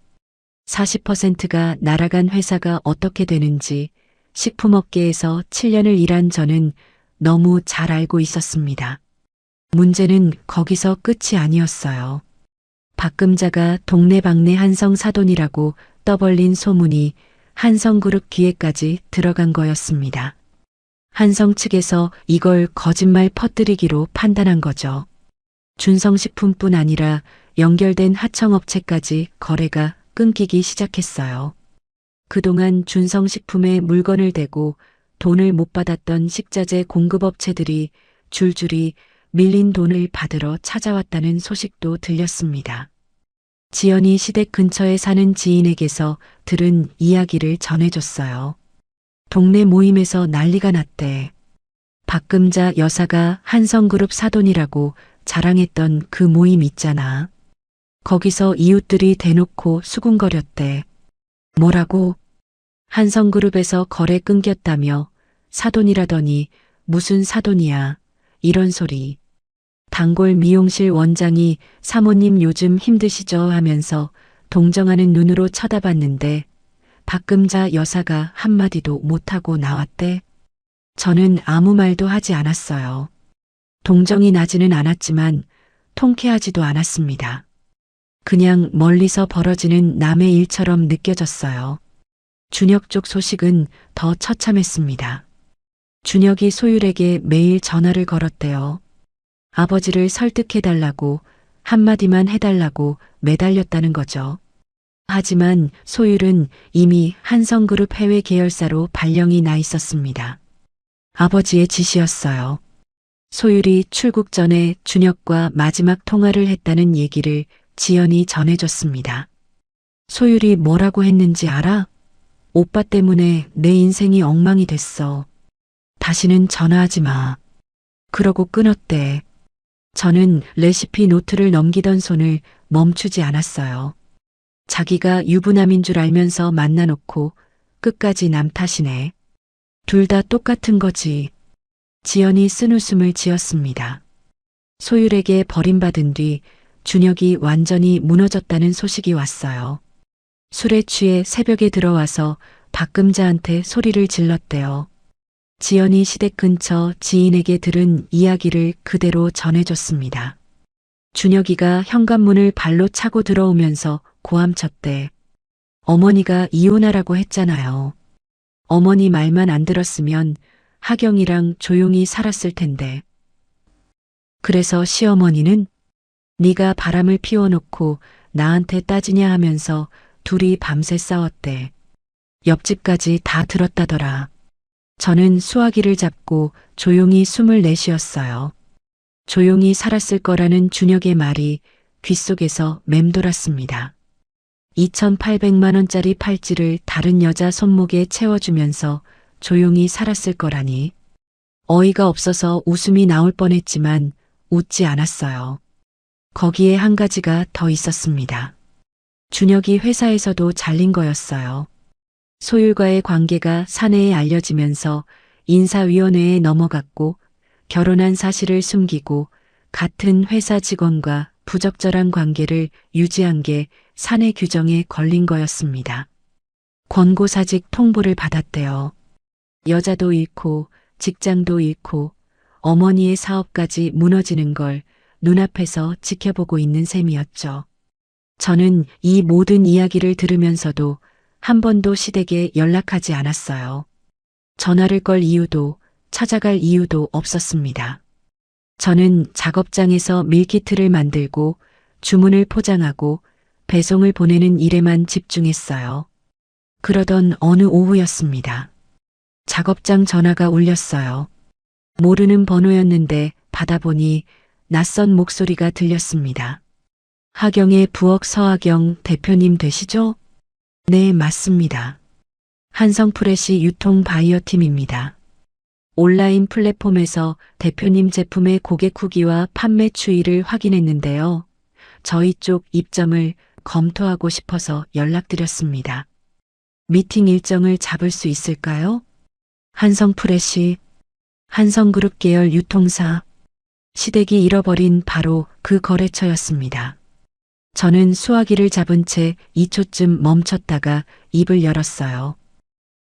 [SPEAKER 1] 40%가 날아간 회사가 어떻게 되는지 식품업계에서 7년을 일한 저는 너무 잘 알고 있었습니다. 문제는 거기서 끝이 아니었어요. 박금자가 동네방네 한성 사돈이라고 떠벌린 소문이 한성그룹 귀에까지 들어간 거였습니다. 한성 측에서 이걸 거짓말 퍼뜨리기로 판단한 거죠. 준성식품뿐 아니라 연결된 하청업체까지 거래가 끊기기 시작했어요. 그동안 준성식품에 물건을 대고 돈을 못 받았던 식자재 공급업체들이 줄줄이 밀린 돈을 받으러 찾아왔다는 소식도 들렸습니다. 지연이 시댁 근처에 사는 지인에게서 들은 이야기를 전해줬어요. 동네 모임에서 난리가 났대. 박금자 여사가 한성그룹 사돈이라고 자랑했던 그 모임 있잖아. 거기서 이웃들이 대놓고 수군거렸대. 뭐라고? 한성그룹에서 거래 끊겼다며 사돈이라더니 무슨 사돈이야. 이런 소리. 단골 미용실 원장이 사모님 요즘 힘드시죠 하면서 동정하는 눈으로 쳐다봤는데 박금자 여사가 한마디도 못하고 나왔대. 저는 아무 말도 하지 않았어요. 동정이 나지는 않았지만 통쾌하지도 않았습니다. 그냥 멀리서 벌어지는 남의 일처럼 느껴졌어요. 준혁 쪽 소식은 더 처참했습니다. 준혁이 소율에게 매일 전화를 걸었대요. 아버지를 설득해달라고 한마디만 해달라고 매달렸다는 거죠. 하지만 소율은 이미 한성그룹 해외 계열사로 발령이 나 있었습니다. 아버지의 지시였어요. 소율이 출국 전에 준혁과 마지막 통화를 했다는 얘기를 지연이 전해줬습니다. 소율이 뭐라고 했는지 알아? 오빠 때문에 내 인생이 엉망이 됐어. 다시는 전화하지 마. 그러고 끊었대. 저는 레시피 노트를 넘기던 손을 멈추지 않았어요. 자기가 유부남인 줄 알면서 만나놓고 끝까지 남 탓이네. 둘 다 똑같은 거지. 지연이 쓴웃음을 지었습니다. 소율에게 버림받은 뒤 준혁이 완전히 무너졌다는 소식이 왔어요. 술에 취해 새벽에 들어와서 박금자한테 소리를 질렀대요. 지연이 시댁 근처 지인에게 들은 이야기를 그대로 전해줬습니다. 준혁이가 현관문을 발로 차고 들어오면서 고함쳤대. 어머니가 이혼하라고 했잖아요. 어머니 말만 안 들었으면 하경이랑 조용히 살았을 텐데. 그래서 시어머니는 네가 바람을 피워놓고 나한테 따지냐 하면서 둘이 밤새 싸웠대. 옆집까지 다 들었다더라. 저는 수화기를 잡고 조용히 숨을 내쉬었어요. 조용히 살았을 거라는 준혁의 말이 귓속에서 맴돌았습니다. 2,800만 원짜리 팔찌를 다른 여자 손목에 채워주면서 조용히 살았을 거라니. 어이가 없어서 웃음이 나올 뻔했지만 웃지 않았어요. 거기에 한 가지가 더 있었습니다. 준혁이 회사에서도 잘린 거였어요. 소율과의 관계가 사내에 알려지면서 인사위원회에 넘어갔고 결혼한 사실을 숨기고 같은 회사 직원과 부적절한 관계를 유지한 게 사내 규정에 걸린 거였습니다. 권고사직 통보를 받았대요. 여자도 잃고 직장도 잃고 어머니의 사업까지 무너지는 걸 눈앞에서 지켜보고 있는 셈이었죠. 저는 이 모든 이야기를 들으면서도 한 번도 시댁에 연락하지 않았어요. 전화를 걸 이유도 찾아갈 이유도 없었습니다. 저는 작업장에서 밀키트를 만들고 주문을 포장하고 배송을 보내는 일에만 집중했어요. 그러던 어느 오후였습니다. 작업장 전화가 울렸어요. 모르는 번호였는데 받아보니 낯선 목소리가 들렸습니다. 하경의 부엌 서하경 대표님 되시죠? 네, 맞습니다. 한성프레시 유통 바이어팀입니다. 온라인 플랫폼에서 대표님 제품의 고객 후기와 판매 추이를 확인했는데요. 저희 쪽 입점을 검토하고 싶어서 연락드렸습니다. 미팅 일정을 잡을 수 있을까요? 한성프레시, 한성그룹 계열 유통사, 시댁이 잃어버린 바로 그 거래처였습니다. 저는 수화기를 잡은 채 2초쯤 멈췄다가 입을 열었어요.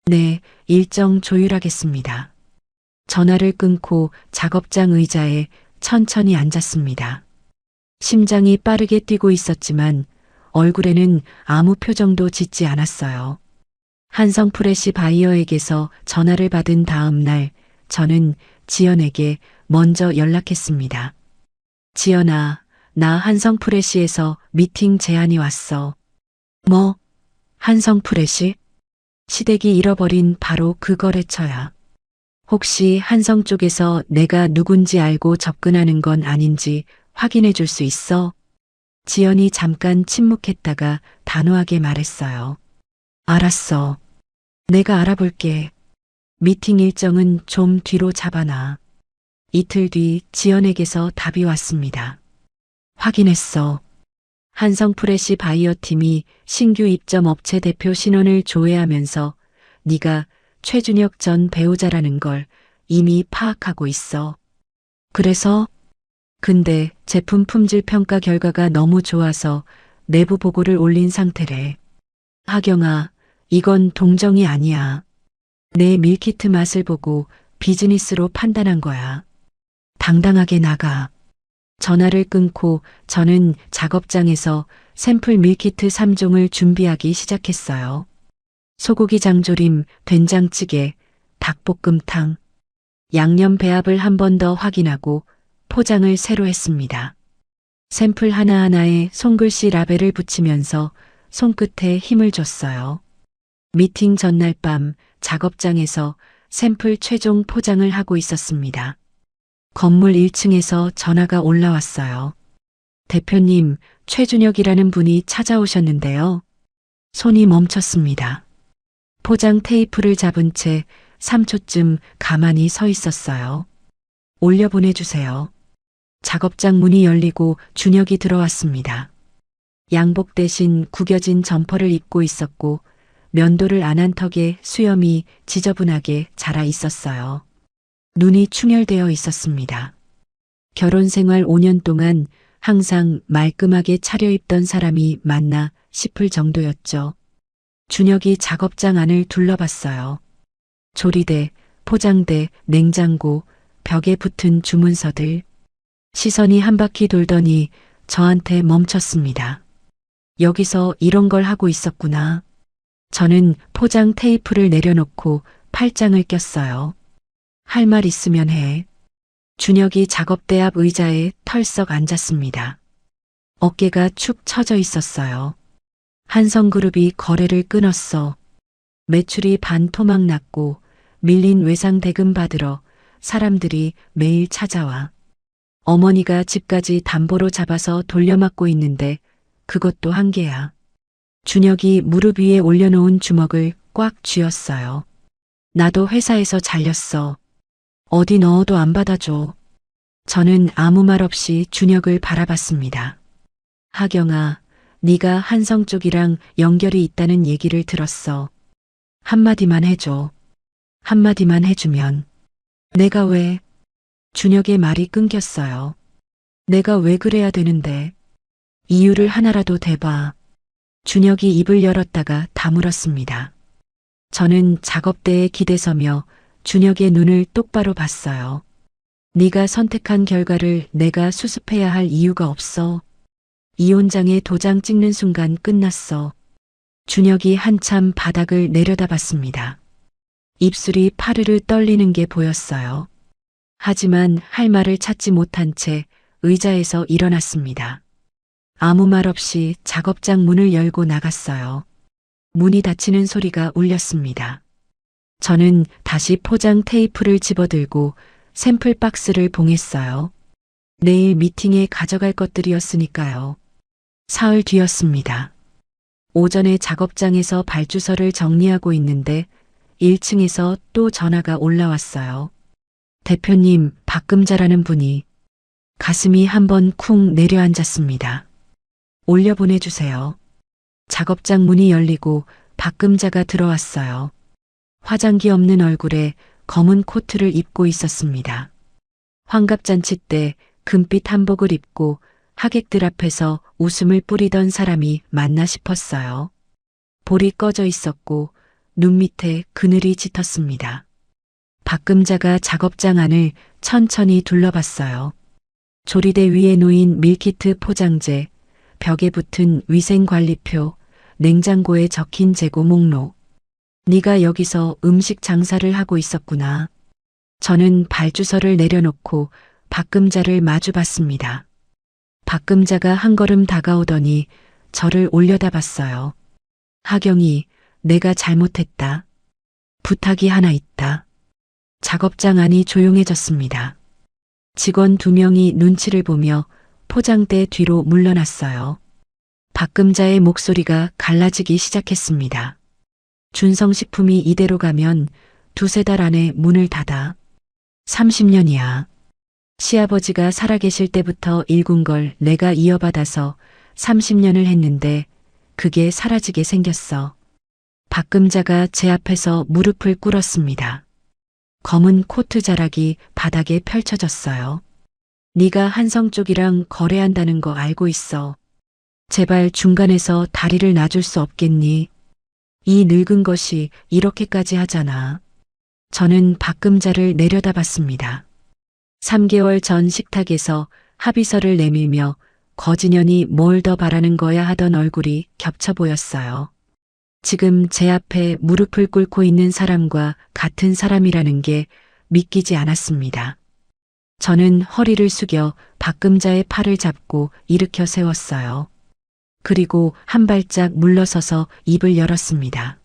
[SPEAKER 1] 네, 일정 조율하겠습니다. 전화를 끊고 작업장 의자에 천천히 앉았습니다. 심장이 빠르게 뛰고 있었지만 얼굴에는 아무 표정도 짓지 않았어요. 한성프레시 바이어에게서 전화를 받은 다음 날 저는 지연에게 먼저 연락했습니다. 지연아, 나 한성프레시에서 미팅 제안이 왔어. 뭐? 한성프레시? 시댁이 잃어버린 바로 그 거래처야. 혹시 한성 쪽에서 내가 누군지 알고 접근하는 건 아닌지 확인해 줄 수 있어? 지연이 잠깐 침묵했다가 단호하게 말했어요. 알았어. 내가 알아볼게. 미팅 일정은 좀 뒤로 잡아놔. 이틀 뒤 지연에게서 답이 왔습니다. 확인했어. 한성프레시 바이어팀이 신규 입점 업체 대표 신원을 조회하면서 네가 최준혁 전 배우자라는 걸 이미 파악하고 있어. 그래서? 근데 제품 품질 평가 결과가 너무 좋아서 내부 보고를 올린 상태래. 하경아, 이건 동정이 아니야. 내 밀키트 맛을 보고 비즈니스로 판단한 거야. 당당하게 나가. 전화를 끊고 저는 작업장에서 샘플 밀키트 3종을 준비하기 시작했어요. 소고기 장조림, 된장찌개, 닭볶음탕, 양념 배합을 한 번 더 확인하고 포장을 새로 했습니다. 샘플 하나하나에 손글씨 라벨을 붙이면서 손끝에 힘을 줬어요. 미팅 전날 밤 작업장에서 샘플 최종 포장을 하고 있었습니다. 건물 1층에서 전화가 올라왔어요. 대표님, 최준혁이라는 분이 찾아오셨는데요. 손이 멈췄습니다. 포장 테이프를 잡은 채 3초쯤 가만히 서 있었어요. 올려보내주세요. 작업장 문이 열리고 준혁이 들어왔습니다. 양복 대신 구겨진 점퍼를 입고 있었고 면도를 안 한 턱에 수염이 지저분하게 자라 있었어요. 눈이 충혈되어 있었습니다. 결혼 생활 5년 동안 항상 말끔하게 차려입던 사람이 맞나 싶을 정도였죠. 준혁이 작업장 안을 둘러봤어요. 조리대, 포장대, 냉장고, 벽에 붙은 주문서들. 시선이 한 바퀴 돌더니 저한테 멈췄습니다. 여기서 이런 걸 하고 있었구나. 저는 포장 테이프를 내려놓고 팔짱을 꼈어요. 할 말 있으면 해. 준혁이 작업대 앞 의자에 털썩 앉았습니다. 어깨가 축 처져 있었어요. 한성그룹이 거래를 끊었어. 매출이 반토막 났고 밀린 외상 대금 받으러 사람들이 매일 찾아와. 어머니가 집까지 담보로 잡아서 돌려막고 있는데 그것도 한계야. 준혁이 무릎 위에 올려놓은 주먹을 꽉 쥐었어요. 나도 회사에서 잘렸어. 어디 넣어도 안 받아줘. 저는 아무 말 없이 준혁을 바라봤습니다. 하경아, 네가 한성 쪽이랑 연결이 있다는 얘기를 들었어. 한마디만 해줘. 한마디만 해주면. 내가 왜? 준혁의 말이 끊겼어요. 내가 왜 그래야 되는데? 이유를 하나라도 대봐. 준혁이 입을 열었다가 다물었습니다. 저는 작업대에 기대서며 준혁의 눈을 똑바로 봤어요. 네가 선택한 결과를 내가 수습해야 할 이유가 없어. 이혼장에 도장 찍는 순간 끝났어. 준혁이 한참 바닥을 내려다봤습니다. 입술이 파르르 떨리는 게 보였어요. 하지만 할 말을 찾지 못한 채 의자에서 일어났습니다. 아무 말 없이 작업장 문을 열고 나갔어요. 문이 닫히는 소리가 울렸습니다. 저는 다시 포장 테이프를 집어들고 샘플 박스를 봉했어요. 내일 미팅에 가져갈 것들이었으니까요. 사흘 뒤였습니다. 오전에 작업장에서 발주서를 정리하고 있는데 1층에서 또 전화가 올라왔어요. 대표님, 박금자라는 분이. 가슴이 한번 쿵 내려앉았습니다. 올려 보내주세요. 작업장 문이 열리고 박금자가 들어왔어요. 화장기 없는 얼굴에 검은 코트를 입고 있었습니다. 환갑잔치 때 금빛 한복을 입고 하객들 앞에서 웃음을 뿌리던 사람이 맞나 싶었어요. 볼이 꺼져 있었고 눈 밑에 그늘이 짙었습니다. 박금자가 작업장 안을 천천히 둘러봤어요. 조리대 위에 놓인 밀키트 포장재, 벽에 붙은 위생관리표, 냉장고에 적힌 재고 목록. 네가 여기서 음식 장사를 하고 있었구나. 저는 발주서를 내려놓고 박금자를 마주봤습니다. 박금자가 한 걸음 다가오더니 저를 올려다봤어요. 하경이, 내가 잘못했다. 부탁이 하나 있다. 작업장 안이 조용해졌습니다. 직원 2명이 눈치를 보며 포장대 뒤로 물러났어요. 박금자의 목소리가 갈라지기 시작했습니다. 준성식품이 이대로 가면 2-3달 안에 문을 닫아. 30년이야. 시아버지가 살아계실 때부터 일군 걸 내가 이어받아서 30년을 했는데 그게 사라지게 생겼어. 박금자가 제 앞에서 무릎을 꿇었습니다. 검은 코트 자락이 바닥에 펼쳐졌어요. 네가 한성 쪽이랑 거래한다는 거 알고 있어. 제발 중간에서 다리를 놔줄 수 없겠니? 이 늙은 것이 이렇게까지 하잖아. 저는 박금자를 내려다봤습니다. 3개월 전 식탁에서 합의서를 내밀며 거진년이 뭘 더 바라는 거야 하던 얼굴이 겹쳐 보였어요. 지금 제 앞에 무릎을 꿇고 있는 사람과 같은 사람이라는 게 믿기지 않았습니다. 저는 허리를 숙여 박금자의 팔을 잡고 일으켜 세웠어요. 그리고 한 발짝 물러서서 입을 열었습니다.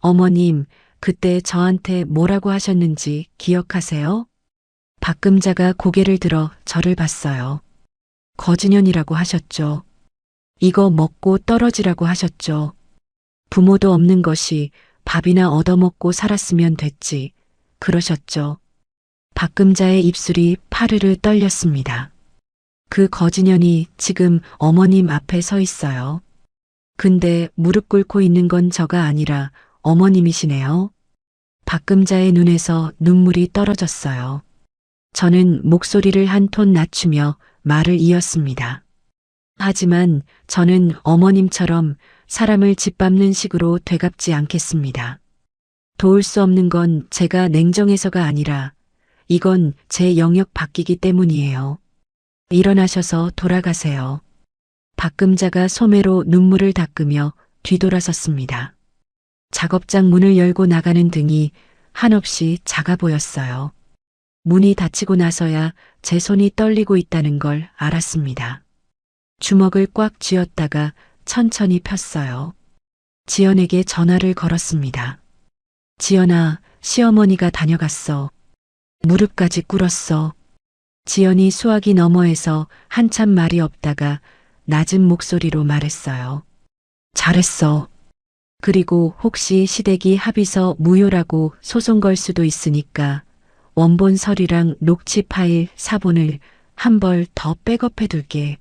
[SPEAKER 1] 어머님, 그때 저한테 뭐라고 하셨는지 기억하세요? 박금자가 고개를 들어 저를 봤어요. 거지년이라고 하셨죠. 이거 먹고 떨어지라고 하셨죠. 부모도 없는 것이 밥이나 얻어먹고 살았으면 됐지. 그러셨죠. 박금자의 입술이 파르르 떨렸습니다. 그 거지년이 지금 어머님 앞에 서 있어요. 근데 무릎 꿇고 있는 건 저가 아니라 어머님이시네요. 박금자의 눈에서 눈물이 떨어졌어요. 저는 목소리를 한 톤 낮추며 말을 이었습니다. 하지만 저는 어머님처럼 사람을 짓밟는 식으로 되갚지 않겠습니다. 도울 수 없는 건 제가 냉정해서가 아니라 이건 제 영역 밖이기 때문이에요. 일어나셔서 돌아가세요. 박금자가 소매로 눈물을 닦으며 뒤돌아섰습니다. 작업장 문을 열고 나가는 등이 한없이 작아 보였어요. 문이 닫히고 나서야 제 손이 떨리고 있다는 걸 알았습니다. 주먹을 꽉 쥐었다가 천천히 폈어요. 지연에게 전화를 걸었습니다. 지연아, 시어머니가 다녀갔어. 무릎까지 꿇었어. 지연이 수화기 너머에서 한참 말이 없다가 낮은 목소리로 말했어요. 잘했어. 그리고 혹시 시댁이 합의서 무효라고 소송 걸 수도 있으니까 원본 서류랑 녹취 파일 사본을 한 벌 더 백업해 둘게.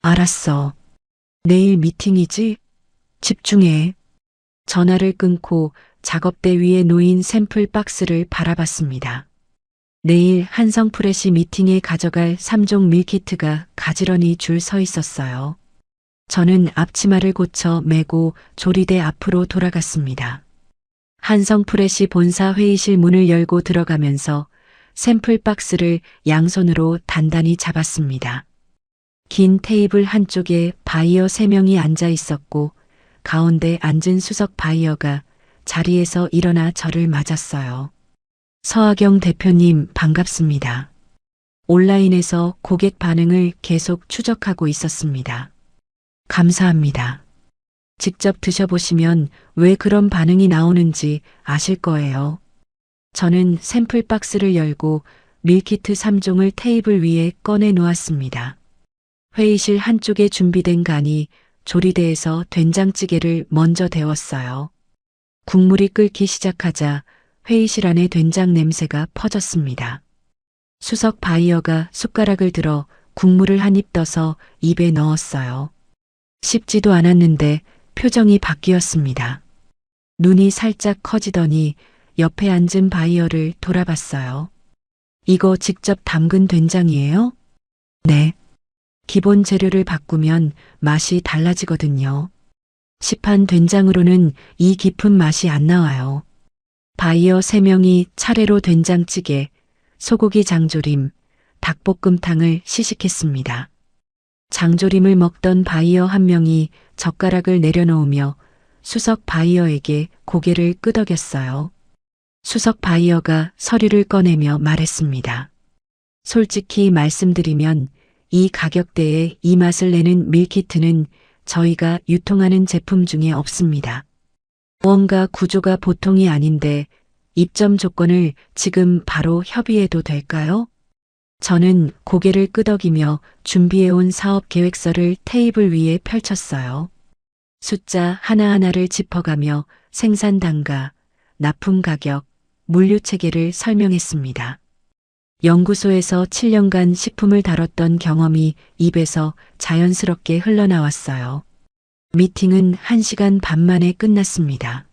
[SPEAKER 1] 알았어. 내일 미팅이지? 집중해. 전화를 끊고 작업대 위에 놓인 샘플 박스를 바라봤습니다. 내일 한성 프레시 미팅에 가져갈 3종 밀키트가 가지런히 줄 서 있었어요. 저는 앞치마를 고쳐 메고 조리대 앞으로 돌아갔습니다. 한성 프레시 본사 회의실 문을 열고 들어가면서 샘플 박스를 양손으로 단단히 잡았습니다. 긴 테이블 한쪽에 바이어 3명이 앉아 있었고 가운데 앉은 수석 바이어가 자리에서 일어나 저를 맞았어요. 서하경 대표님 반갑습니다. 온라인에서 고객 반응을 계속 추적하고 있었습니다. 감사합니다. 직접 드셔보시면 왜 그런 반응이 나오는지 아실 거예요. 저는 샘플 박스를 열고 밀키트 3종을 테이블 위에 꺼내 놓았습니다. 회의실 한쪽에 준비된 간이 조리대에서 된장찌개를 먼저 데웠어요. 국물이 끓기 시작하자 회의실 안에 된장 냄새가 퍼졌습니다. 수석 바이어가 숟가락을 들어 국물을 한 입 떠서 입에 넣었어요. 씹지도 않았는데 표정이 바뀌었습니다. 눈이 살짝 커지더니 옆에 앉은 바이어를 돌아봤어요. 이거 직접 담근 된장이에요? 네. 기본 재료를 바꾸면 맛이 달라지거든요. 시판 된장으로는 이 깊은 맛이 안 나와요. 바이어 3명이 차례로 된장찌개, 소고기 장조림, 닭볶음탕을 시식했습니다. 장조림을 먹던 바이어 1명이 젓가락을 내려놓으며 수석 바이어에게 고개를 끄덕였어요. 수석 바이어가 서류를 꺼내며 말했습니다. 솔직히 말씀드리면 이 가격대에 이 맛을 내는 밀키트는 저희가 유통하는 제품 중에 없습니다. 뭔가 구조가 보통이 아닌데 입점 조건을 지금 바로 협의해도 될까요? 저는 고개를 끄덕이며 준비해온 사업 계획서를 테이블 위에 펼쳤어요. 숫자 하나하나를 짚어가며 생산 단가, 납품 가격, 물류 체계를 설명했습니다. 연구소에서 7년간 식품을 다뤘던 경험이 입에서 자연스럽게 흘러나왔어요. 미팅은 1시간 반 만에 끝났습니다.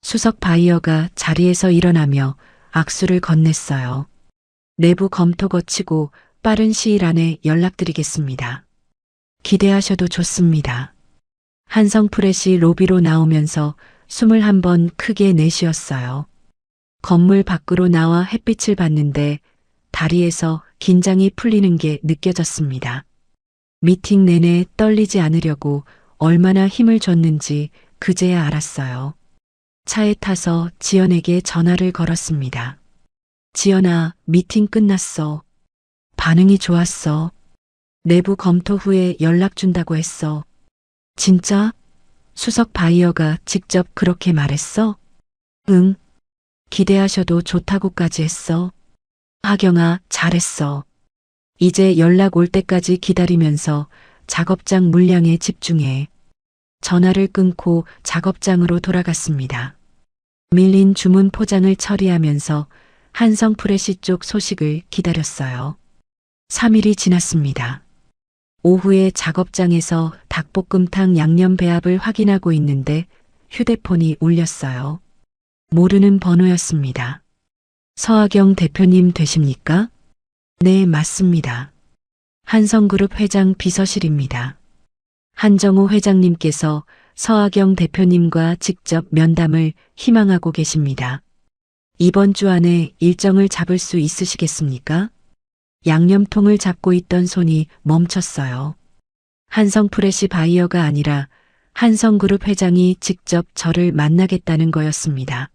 [SPEAKER 1] 수석 바이어가 자리에서 일어나며 악수를 건넸어요. 내부 검토 거치고 빠른 시일 안에 연락드리겠습니다. 기대하셔도 좋습니다. 한성 프레시 로비로 나오면서 숨을 한 번 크게 내쉬었어요. 건물 밖으로 나와 햇빛을 봤는데 다리에서 긴장이 풀리는 게 느껴졌습니다. 미팅 내내 떨리지 않으려고 얼마나 힘을 줬는지 그제야 알았어요. 차에 타서 지연에게 전화를 걸었습니다. 지연아, 미팅 끝났어. 반응이 좋았어. 내부 검토 후에 연락 준다고 했어. 진짜? 수석 바이어가 직접 그렇게 말했어? 응. 기대하셔도 좋다고까지 했어. 하경아, 잘했어. 이제 연락 올 때까지 기다리면서 작업장 물량에 집중해. 전화를 끊고 작업장으로 돌아갔습니다. 밀린 주문 포장을 처리하면서 한성 프레시 쪽 소식을 기다렸어요. 3일이 지났습니다. 오후에 작업장에서 닭볶음탕 양념 배합을 확인하고 있는데 휴대폰이 울렸어요. 모르는 번호였습니다. 서하경 대표님 되십니까? 네, 맞습니다. 한성그룹 회장 비서실입니다. 한정호 회장님께서 서아경 대표님과 직접 면담을 희망하고 계십니다. 이번 주 안에 일정을 잡을 수 있으시겠습니까? 양념통을 잡고 있던 손이 멈췄어요. 한성프레시 바이어가 아니라 한성그룹 회장이 직접 저를 만나겠다는 거였습니다.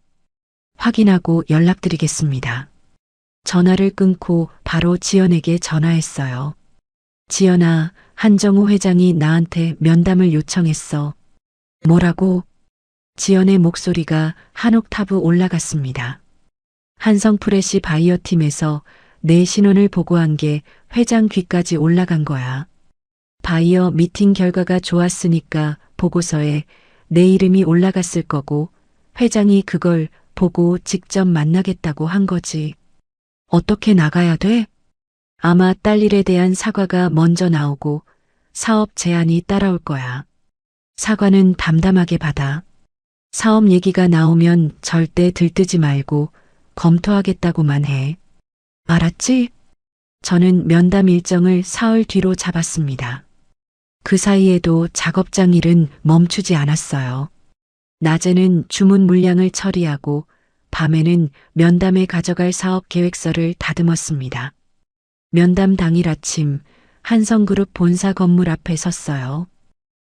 [SPEAKER 1] 확인하고 연락드리겠습니다. 전화를 끊고 바로 지연에게 전화했어요. 지연아, 한정호 회장이 나한테 면담을 요청했어. 뭐라고? 지연의 목소리가 한 옥타브 올라갔습니다. 한성프레시 바이어 팀에서 내 신원을 보고한 게 회장 귀까지 올라간 거야. 바이어 미팅 결과가 좋았으니까 보고서에 내 이름이 올라갔을 거고 회장이 그걸 보고 직접 만나겠다고 한 거지. 어떻게 나가야 돼? 아마 딸 일에 대한 사과가 먼저 나오고 사업 제안이 따라올 거야. 사과는 담담하게 받아. 사업 얘기가 나오면 절대 들뜨지 말고 검토하겠다고만 해. 알았지? 저는 면담 일정을 사흘 뒤로 잡았습니다. 그 사이에도 작업장 일은 멈추지 않았어요. 낮에는 주문 물량을 처리하고 밤에는 면담에 가져갈 사업 계획서를 다듬었습니다. 면담 당일 아침 한성그룹 본사 건물 앞에 섰어요.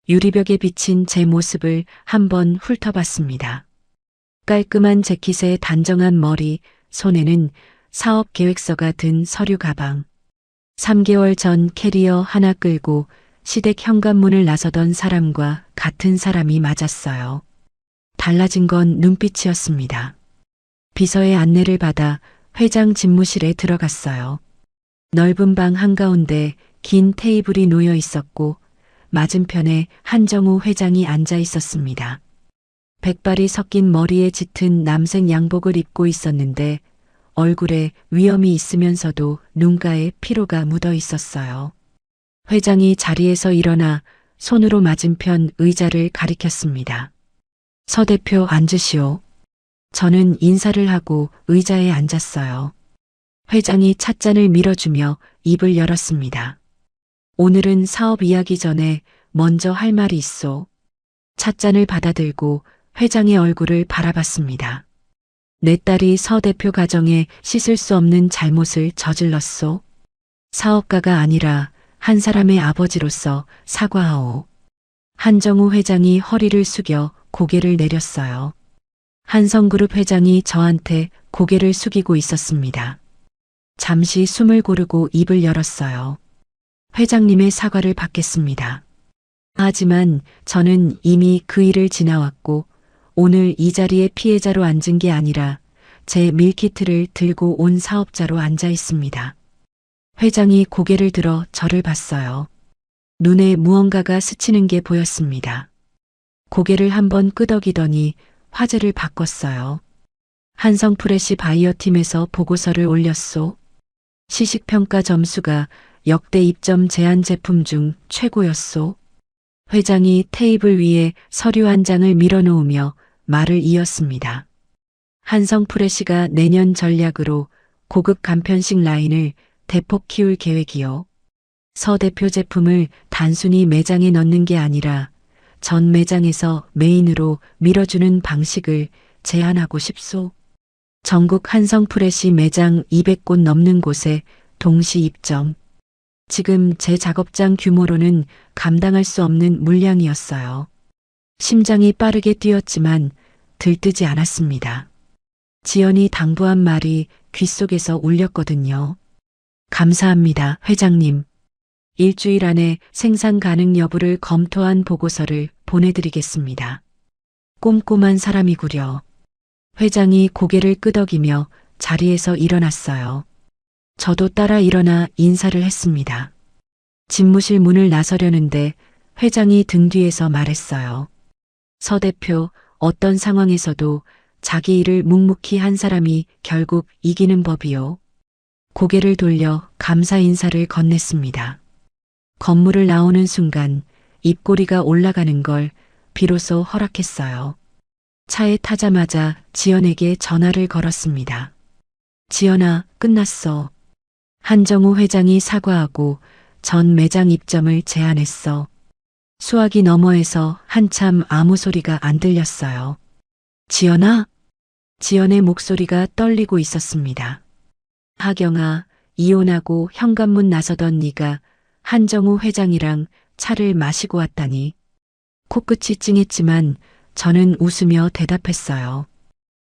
[SPEAKER 1] 유리벽에 비친 제 모습을 한번 훑어봤습니다. 깔끔한 재킷에 단정한 머리, 손에는 사업 계획서가 든 서류 가방. 3개월 전 캐리어 하나 끌고 시댁 현관문을 나서던 사람과 같은 사람이 맞았어요. 달라진 건 눈빛이었습니다. 비서의 안내를 받아 회장 집무실에 들어갔어요. 넓은 방 한가운데 긴 테이블이 놓여 있었고 맞은편에 한정우 회장이 앉아 있었습니다. 백발이 섞인 머리에 짙은 남색 양복을 입고 있었는데 얼굴에 위험이 있으면서도 눈가에 피로가 묻어 있었어요. 회장이 자리에서 일어나 손으로 맞은편 의자를 가리켰습니다. 서 대표 앉으시오. 저는 인사를 하고 의자에 앉았어요. 회장이 찻잔을 밀어주며 입을 열었습니다. 오늘은 사업 이야기 전에 먼저 할 말이 있소. 찻잔을 받아들고 회장의 얼굴을 바라봤습니다. 내 딸이 서 대표 가정에 씻을 수 없는 잘못을 저질렀소. 사업가가 아니라 한 사람의 아버지로서 사과하오. 한정우 회장이 허리를 숙여 고개를 내렸어요. 한성그룹 회장이 저한테 고개를 숙이고 있었습니다. 잠시 숨을 고르고 입을 열었어요. 회장님의 사과를 받겠습니다. 하지만 저는 이미 그 일을 지나왔고 오늘 이 자리에 피해자로 앉은 게 아니라 제 밀키트를 들고 온 사업자로 앉아 있습니다. 회장이 고개를 들어 저를 봤어요. 눈에 무언가가 스치는 게 보였습니다. 고개를 한번 끄덕이더니 화제를 바꿨어요. 한성프레시 바이어 팀에서 보고서를 올렸소. 시식평가 점수가 역대 입점 제한 제품 중 최고였소. 회장이 테이블 위에 서류 한 장을 밀어놓으며 말을 이었습니다. 한성프레시가 내년 전략으로 고급 간편식 라인을 대폭 키울 계획이요. 서 대표 제품을 단순히 매장에 넣는 게 아니라 전 매장에서 메인으로 밀어주는 방식을 제안하고 싶소. 전국 한성프레시 매장 200곳 넘는 곳에 동시 입점. 지금 제 작업장 규모로는 감당할 수 없는 물량이었어요. 심장이 빠르게 뛰었지만 들뜨지 않았습니다. 지연이 당부한 말이 귓속에서 울렸거든요. 감사합니다, 회장님. 일주일 안에 생산 가능 여부를 검토한 보고서를 보내드리겠습니다. 꼼꼼한 사람이구려. 회장이 고개를 끄덕이며 자리에서 일어났어요. 저도 따라 일어나 인사를 했습니다. 집무실 문을 나서려는데 회장이 등 뒤에서 말했어요. 서 대표, 어떤 상황에서도 자기 일을 묵묵히 한 사람이 결국 이기는 법이요. 고개를 돌려 감사 인사를 건넸습니다. 건물을 나오는 순간 입꼬리가 올라가는 걸 비로소 허락했어요. 차에 타자마자 지연에게 전화를 걸었습니다. 지연아, 끝났어. 한정우 회장이 사과하고 전 매장 입점을 제안했어. 수화기 너머에서 한참 아무 소리가 안 들렸어요. 지연아? 지연의 목소리가 떨리고 있었습니다. 하경아, 이혼하고 현관문 나서던 네가 한정우 회장이랑 차를 마시고 왔다니. 코끝이 찡했지만 저는 웃으며 대답했어요.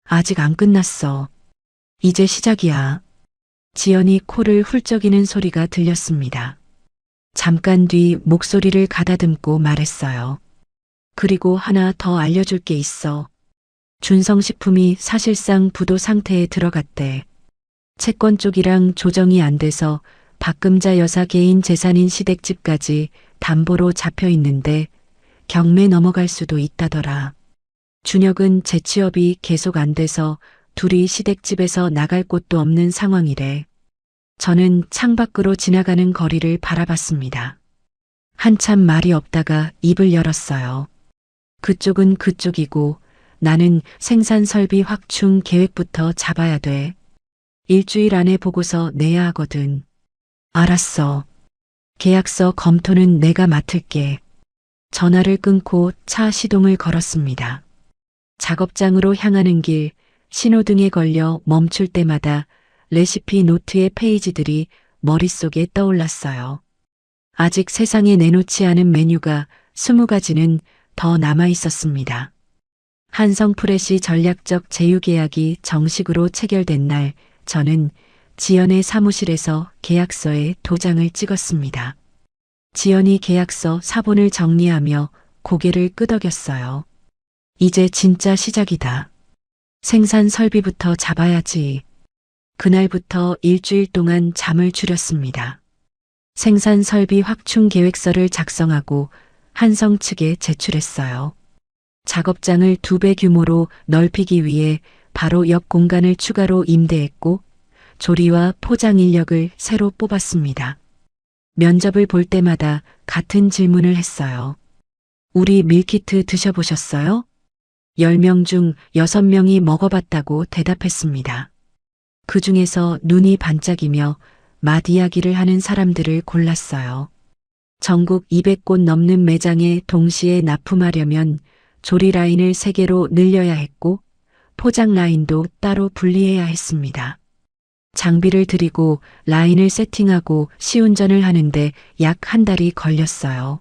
[SPEAKER 1] 아직 안 끝났어. 이제 시작이야. 지연이 코를 훌쩍이는 소리가 들렸습니다. 잠깐 뒤 목소리를 가다듬고 말했어요. 그리고 하나 더 알려줄 게 있어. 준성식품이 사실상 부도 상태에 들어갔대. 채권 쪽이랑 조정이 안 돼서 박금자 여사 개인 재산인 시댁집까지 담보로 잡혀 있는데 경매 넘어갈 수도 있다더라. 준혁은 재취업이 계속 안 돼서 둘이 시댁집에서 나갈 곳도 없는 상황이래. 저는 창밖으로 지나가는 거리를 바라봤습니다. 한참 말이 없다가 입을 열었어요. 그쪽은 그쪽이고 나는 생산 설비 확충 계획부터 잡아야 돼. 일주일 안에 보고서 내야 하거든. 알았어. 계약서 검토는 내가 맡을게. 전화를 끊고 차 시동을 걸었습니다. 작업장으로 향하는 길, 신호등에 걸려 멈출 때마다 레시피 노트의 페이지들이 머릿속에 떠올랐어요. 아직 세상에 내놓지 않은 메뉴가 20가지는 더 남아 있었습니다. 한성프레시 전략적 제휴계약이 정식으로 체결된 날, 저는 지연의 사무실에서 계약서에 도장을 찍었습니다. 지연이 계약서 사본을 정리하며 고개를 끄덕였어요. 이제 진짜 시작이다. 생산 설비부터 잡아야지. 그날부터 일주일 동안 잠을 줄였습니다. 생산 설비 확충 계획서를 작성하고 한성 측에 제출했어요. 작업장을 2배 규모로 넓히기 위해 바로 옆 공간을 추가로 임대했고 조리와 포장 인력을 새로 뽑았습니다. 면접을 볼 때마다 같은 질문을 했어요. 우리 밀키트 드셔보셨어요? 10명 중 6명이 먹어봤다고 대답했습니다. 그 중에서 눈이 반짝이며 맛 이야기를 하는 사람들을 골랐어요. 전국 200곳 넘는 매장에 동시에 납품하려면 조리 라인을 3개로 늘려야 했고 포장 라인도 따로 분리해야 했습니다. 장비를 들이고 라인을 세팅하고 시운전을 하는데 약 1달이 걸렸어요.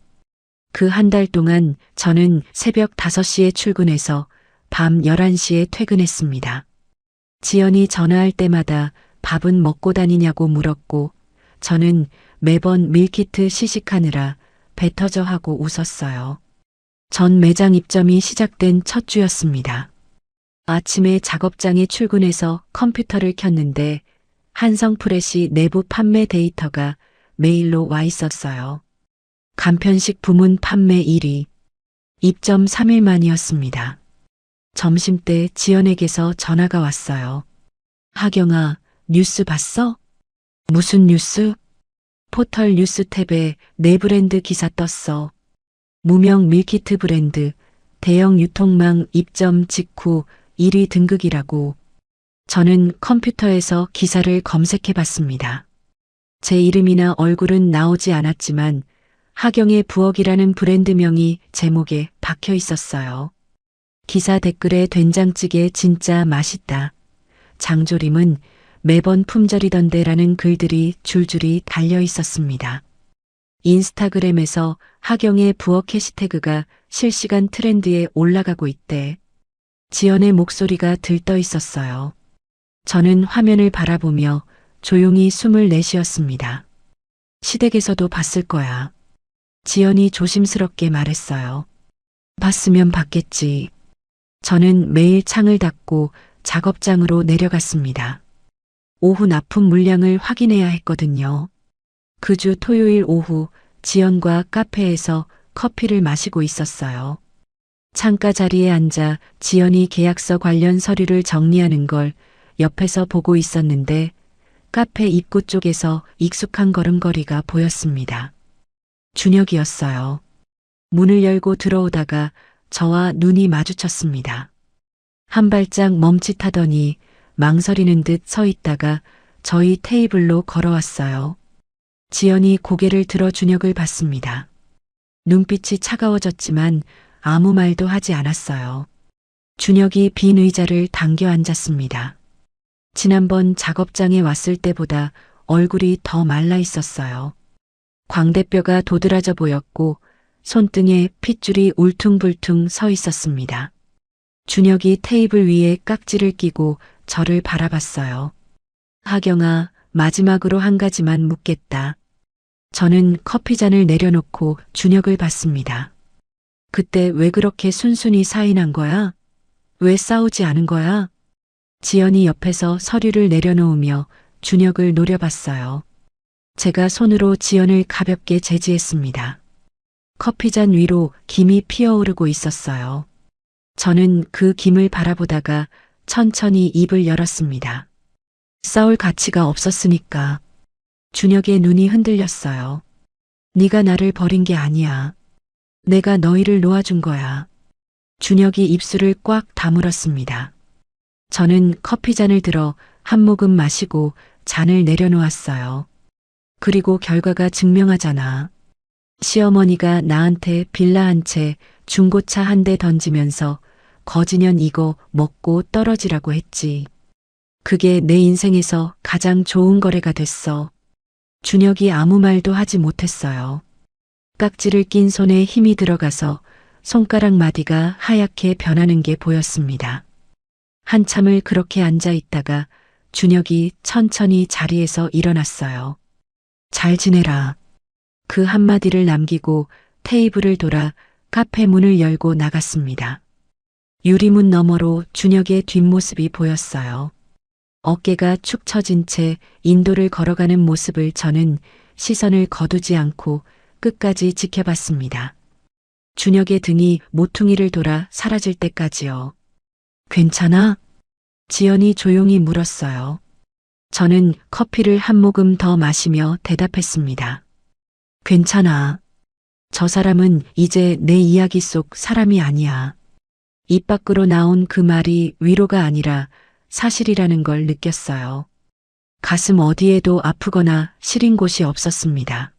[SPEAKER 1] 그 1달 동안 저는 새벽 5시에 출근해서 밤 11시에 퇴근했습니다. 지연이 전화할 때마다 밥은 먹고 다니냐고 물었고 저는 매번 밀키트 시식하느라 배 터져 하고 웃었어요. 전 매장 입점이 시작된 첫 주였습니다. 아침에 작업장에 출근해서 컴퓨터를 켰는데 한성프레시 내부 판매 데이터가 메일로 와 있었어요. 간편식 부문 판매 1위. 입점 3일 만이었습니다. 점심때 지연에게서 전화가 왔어요. 하경아, 뉴스 봤어? 무슨 뉴스? 포털 뉴스 탭에 내 브랜드 기사 떴어. 무명 밀키트 브랜드 대형 유통망 입점 직후 1위 등극이라고. 저는 컴퓨터에서 기사를 검색해 봤습니다. 제 이름이나 얼굴은 나오지 않았지만 하경의 부엌이라는 브랜드명이 제목에 박혀 있었어요. 기사 댓글에 된장찌개 진짜 맛있다. 장조림은 매번 품절이던데라는 글들이 줄줄이 달려 있었습니다. 인스타그램에서 하경의 부엌 해시태그가 실시간 트렌드에 올라가고 있대. 지연의 목소리가 들떠 있었어요. 저는 화면을 바라보며 조용히 숨을 내쉬었습니다. 시댁에서도 봤을 거야. 지연이 조심스럽게 말했어요. 봤으면 봤겠지. 저는 매일 창을 닫고 작업장으로 내려갔습니다. 오후 납품 물량을 확인해야 했거든요. 그 주 토요일 오후 지연과 카페에서 커피를 마시고 있었어요. 창가 자리에 앉아 지연이 계약서 관련 서류를 정리하는 걸 옆에서 보고 있었는데 카페 입구 쪽에서 익숙한 걸음걸이가 보였습니다. 준혁이었어요. 문을 열고 들어오다가 저와 눈이 마주쳤습니다. 한 발짝 멈칫하더니 망설이는 듯 서 있다가 저희 테이블로 걸어왔어요. 지연이 고개를 들어 준혁을 봤습니다. 눈빛이 차가워졌지만 아무 말도 하지 않았어요. 준혁이 빈 의자를 당겨 앉았습니다. 지난번 작업장에 왔을 때보다 얼굴이 더 말라 있었어요. 광대뼈가 도드라져 보였고 손등에 핏줄이 울퉁불퉁 서 있었습니다. 준혁이 테이블 위에 깍지를 끼고 저를 바라봤어요. 하경아, 마지막으로 한 가지만 묻겠다. 저는 커피잔을 내려놓고 준혁을 봤습니다. 그때 왜 그렇게 순순히 사인한 거야? 왜 싸우지 않은 거야? 지연이 옆에서 서류를 내려놓으며 준혁을 노려봤어요. 제가 손으로 지연을 가볍게 제지했습니다. 커피잔 위로 김이 피어오르고 있었어요. 저는 그 김을 바라보다가 천천히 입을 열었습니다. 싸울 가치가 없었으니까. 준혁의 눈이 흔들렸어요. 네가 나를 버린 게 아니야. 내가 너희를 놓아준 거야. 준혁이 입술을 꽉 다물었습니다. 저는 커피잔을 들어 한 모금 마시고 잔을 내려놓았어요. 그리고 결과가 증명하잖아. 시어머니가 나한테 빌라 한 채, 중고차 한 대 던지면서 거지년 이거 먹고 떨어지라고 했지. 그게 내 인생에서 가장 좋은 거래가 됐어. 준혁이 아무 말도 하지 못했어요. 깍지를 낀 손에 힘이 들어가서 손가락 마디가 하얗게 변하는 게 보였습니다. 한참을 그렇게 앉아 있다가 준혁이 천천히 자리에서 일어났어요. 잘 지내라. 그 한마디를 남기고 테이블을 돌아 카페 문을 열고 나갔습니다. 유리문 너머로 준혁의 뒷모습이 보였어요. 어깨가 축 처진 채 인도를 걸어가는 모습을 저는 시선을 거두지 않고 끝까지 지켜봤습니다. 준혁의 등이 모퉁이를 돌아 사라질 때까지요. 괜찮아? 지연이 조용히 물었어요. 저는 커피를 한 모금 더 마시며 대답했습니다. 괜찮아. 저 사람은 이제 내 이야기 속 사람이 아니야. 입 밖으로 나온 그 말이 위로가 아니라 사실이라는 걸 느꼈어요. 가슴 어디에도 아프거나 시린 곳이 없었습니다.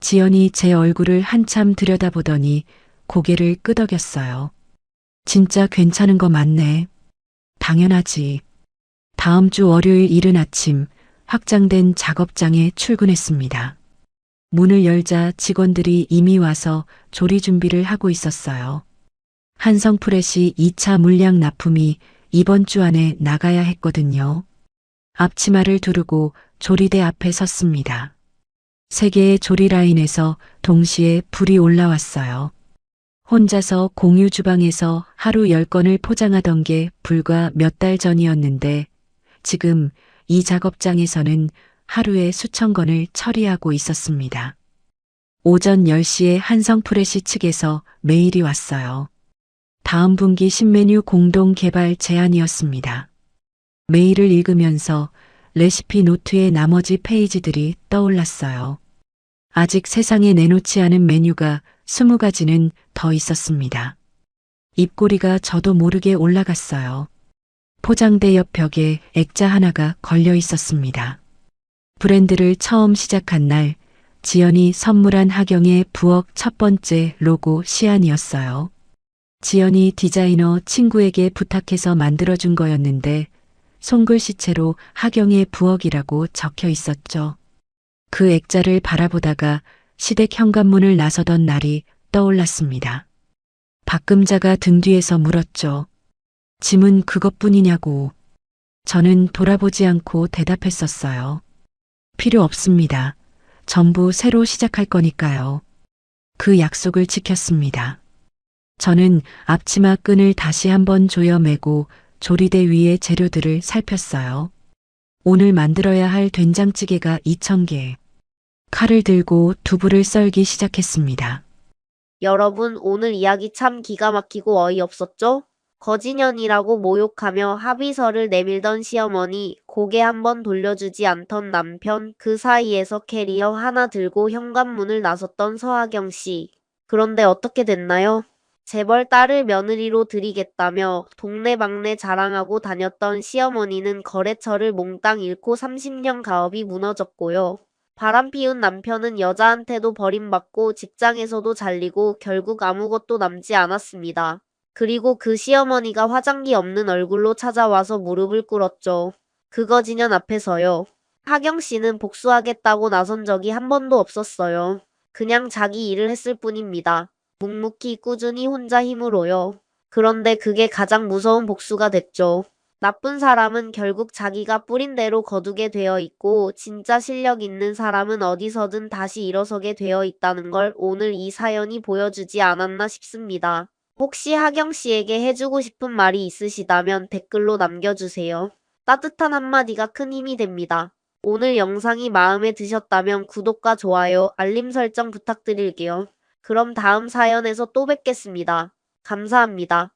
[SPEAKER 1] 지연이 제 얼굴을 한참 들여다보더니 고개를 끄덕였어요. 진짜 괜찮은 거 맞네. 당연하지. 다음 주 월요일 이른 아침 확장된 작업장에 출근했습니다. 문을 열자 직원들이 이미 와서 조리 준비를 하고 있었어요. 한성프레시 2차 물량 납품이 이번 주 안에 나가야 했거든요. 앞치마를 두르고 조리대 앞에 섰습니다. 세 개의 조리 라인에서 동시에 불이 올라왔어요. 혼자서 공유 주방에서 하루 10건을 포장하던 게 불과 몇 달 전이었는데 지금 이 작업장에서는 하루에 수천 건을 처리하고 있었습니다. 오전 10시에 한성프레시 측에서 메일이 왔어요. 다음 분기 신메뉴 공동 개발 제안이었습니다. 메일을 읽으면서 레시피 노트의 나머지 페이지들이 떠올랐어요. 아직 세상에 내놓지 않은 메뉴가 20가지는 더 있었습니다. 입꼬리가 저도 모르게 올라갔어요. 포장대 옆 벽에 액자 하나가 걸려 있었습니다. 브랜드를 처음 시작한 날 지연이 선물한 하경의 부엌 첫 번째 로고 시안이었어요. 지연이 디자이너 친구에게 부탁해서 만들어준 거였는데 손글씨체로 하경의 부엌이라고 적혀 있었죠. 그 액자를 바라보다가 시댁 현관문을 나서던 날이 떠올랐습니다. 박금자가 등 뒤에서 물었죠. 짐은 그것뿐이냐고. 저는 돌아보지 않고 대답했었어요. 필요 없습니다. 전부 새로 시작할 거니까요. 그 약속을 지켰습니다. 저는 앞치마 끈을 다시 한번 조여매고 조리대 위의 재료들을 살폈어요. 오늘 만들어야 할 된장찌개가 2,000개. 칼을 들고 두부를 썰기 시작했습니다.
[SPEAKER 2] 여러분, 오늘 이야기 참 기가 막히고 어이없었죠? 거지년이라고 모욕하며 합의서를 내밀던 시어머니, 고개 한번 돌려주지 않던 남편, 그 사이에서 캐리어 하나 들고 현관문을 나섰던 서하경 씨. 그런데 어떻게 됐나요? 재벌 딸을 며느리로 들이겠다며 동네방네 자랑하고 다녔던 시어머니는 거래처를 몽땅 잃고 30년 가업이 무너졌고요. 바람피운 남편은 여자한테도 버림받고 직장에서도 잘리고 결국 아무것도 남지 않았습니다. 그리고 그 시어머니가 화장기 없는 얼굴로 찾아와서 무릎을 꿇었죠. 그거 지년 앞에서요. 하경 씨는 복수하겠다고 나선 적이 한 번도 없었어요. 그냥 자기 일을 했을 뿐입니다. 묵묵히 꾸준히 혼자 힘으로요. 그런데 그게 가장 무서운 복수가 됐죠. 나쁜 사람은 결국 자기가 뿌린 대로 거두게 되어 있고 진짜 실력 있는 사람은 어디서든 다시 일어서게 되어 있다는 걸 오늘 이 사연이 보여주지 않았나 싶습니다. 혹시 하경 씨에게 해주고 싶은 말이 있으시다면 댓글로 남겨주세요. 따뜻한 한마디가 큰 힘이 됩니다. 오늘 영상이 마음에 드셨다면 구독과 좋아요, 알림 설정 부탁드릴게요. 그럼 다음 사연에서 또 뵙겠습니다. 감사합니다.